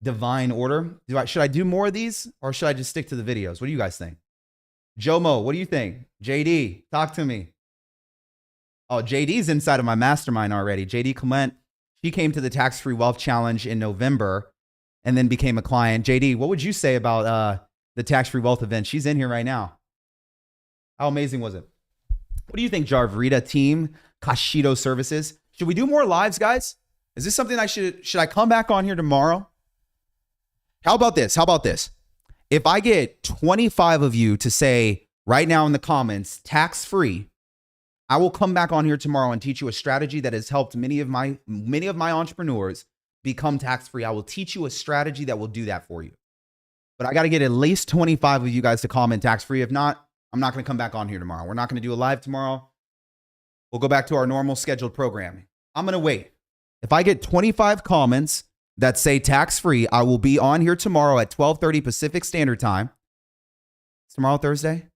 Divine Order. Should I do more of these, or should I just stick to the videos? What do you guys think? Jomo, what do you think? JD, talk to me. Oh, JD's inside of my mastermind already. JD Clement, she came to the Tax Free Wealth Challenge in November and then became a client. JD, what would you say about the Tax Free Wealth event? She's in here right now. How amazing was it? What do you think, Jarvrita team, Kashido Services? Should we do more lives, guys? Is this something should I come back on here tomorrow? How about this? How about this? If I get 25 of you to say right now in the comments, tax free, I will come back on here tomorrow and teach you a strategy that has helped many of my entrepreneurs become tax free. I will teach you a strategy that will do that for you. But I got to get at least 25 of you guys to comment tax free. If not, I'm not going to come back on here tomorrow. We're not going to do a live tomorrow. We'll go back to our normal scheduled programming. I'm going to wait. If I get 25 comments that say tax free, I will be on here tomorrow at 12:30 Pacific Standard Time. It's tomorrow, Thursday,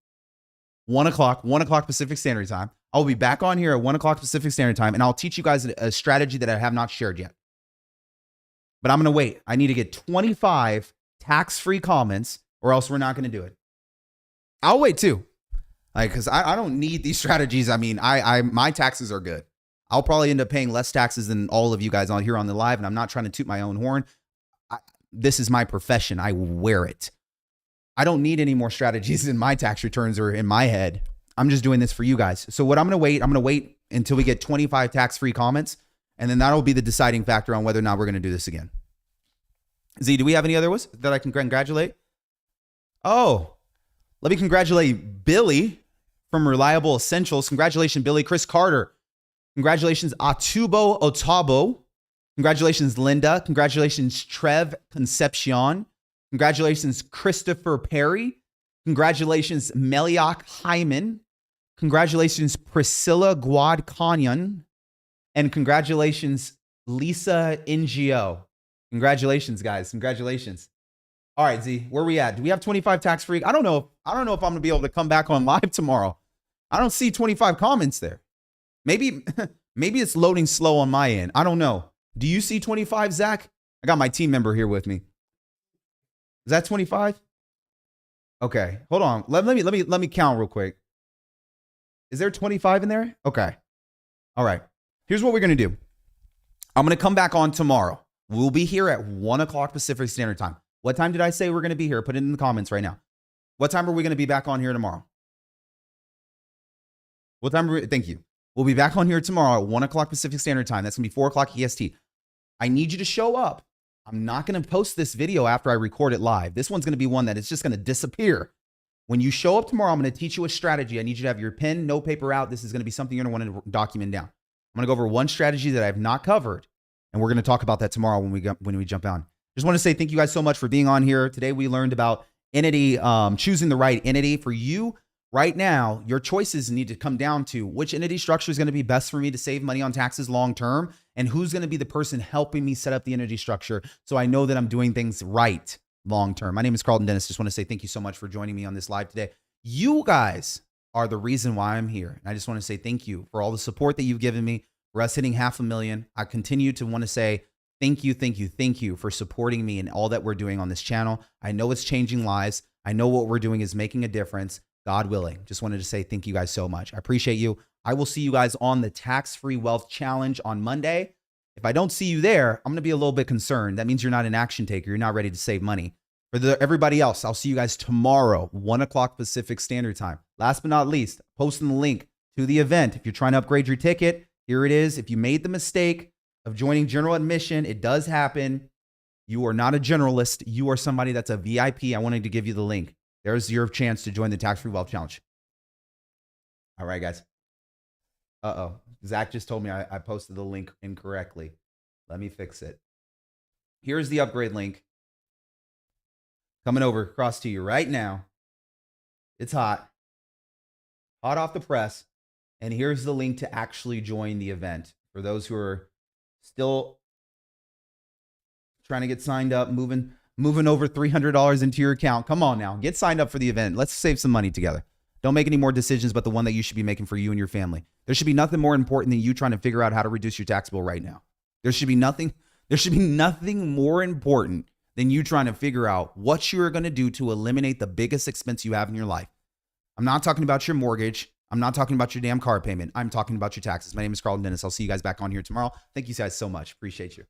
1 o'clock Pacific Standard Time. I'll be back on here at 1 o'clock Pacific Standard Time, and I'll teach you guys a strategy that I have not shared yet. But I'm going to wait. I need to get 25 tax-free comments, or else we're not going to do it. I'll wait too, because I don't need these strategies. I mean, my taxes are good. I'll probably end up paying less taxes than all of you guys on here on the live, and I'm not trying to toot my own horn. This is my profession. I wear it. I don't need any more strategies in my tax returns or in my head. I'm just doing this for you guys. So what I'm going to wait until we get 25 tax-free comments, and then that'll be the deciding factor on whether or not we're going to do this again. Z, do we have any other ones that I can congratulate? Oh, let me congratulate Billy from Reliable Essentials. Congratulations, Billy. Chris Carter. Congratulations, Atubo Otabo. Congratulations, Linda. Congratulations, Trev Concepcion. Congratulations, Christopher Perry. Congratulations, Meliak Hyman. Congratulations, Priscilla Guad Kanyan. And congratulations, Lisa NGO. Congratulations, guys. Congratulations. All right, Z, where are we at? Do we have 25 tax free? I don't know if I'm going to be able to come back on live tomorrow. I don't see 25 comments there. Maybe, maybe it's loading slow on my end. I don't know. Do you see 25, Zach? I got my team member here with me. Is that 25? Okay, hold on. Let me count real quick. Is there 25 in there? Okay. All right. Here's what we're going to do. I'm going to come back on tomorrow. We'll be here at 1 o'clock Pacific Standard Time. What time did I say we're going to be here? Put it in the comments right now. What time are we going to be back on here tomorrow? What time? Thank you. We'll be back on here tomorrow at 1 o'clock Pacific Standard Time. That's going to be 4 o'clock EST. I need you to show up. I'm not going to post this video after I record it live. This one's going to be one that is just going to disappear. When you show up tomorrow, I'm going to teach you a strategy. I need you to have your pen, no paper out. This is going to be something you're going to want to document down. I'm going to go over one strategy that I have not covered, and we're going to talk about that tomorrow when we jump on. Just want to say thank you guys so much for being on here. Today we learned about entity, choosing the right entity for you. Right now, your choices need to come down to which entity structure is going to be best for me to save money on taxes long term, and who's going to be the person helping me set up the entity structure so I know that I'm doing things right long term. My name is Karlton Dennis. Just want to say thank you so much for joining me on this live today. You guys are the reason why I'm here. And I just want to say thank you for all the support that you've given me for us hitting 500,000. I continue to want to say thank you for supporting me and all that we're doing on this channel. I know it's changing lives. I know what we're doing is making a difference. God willing. Just wanted to say thank you guys so much. I appreciate you. I will see you guys on the tax-free wealth challenge on Monday. If I don't see you there, I'm going to be a little bit concerned. That means you're not an action taker. You're not ready to save money. For everybody else, I'll see you guys tomorrow, 1 o'clock Pacific Standard Time. Last but not least, posting the link to the event. If you're trying to upgrade your ticket, here it is. If you made the mistake of joining general admission, it does happen. You are not a generalist. You are somebody that's a VIP. I wanted to give you the link. There's your chance to join the tax-free wealth challenge. All right, guys. Uh-oh. Zach just told me I posted the link incorrectly. Let me fix it. Here's the upgrade link. Coming over across to you right now. It's hot. Hot off the press. And here's the link to actually join the event. For those who are still trying to get signed up, moving over $300 into your account. Come on now. Get signed up for the event. Let's save some money together. Don't make any more decisions but the one that you should be making for you and your family. There should be nothing more important than you trying to figure out how to reduce your tax bill right now. There should be nothing more important than you trying to figure out what you're going to do to eliminate the biggest expense you have in your life. I'm not talking about your mortgage. I'm not talking about your damn car payment. I'm talking about your taxes. My name is Karlton Dennis. I'll see you guys back on here tomorrow. Thank you guys so much. Appreciate you.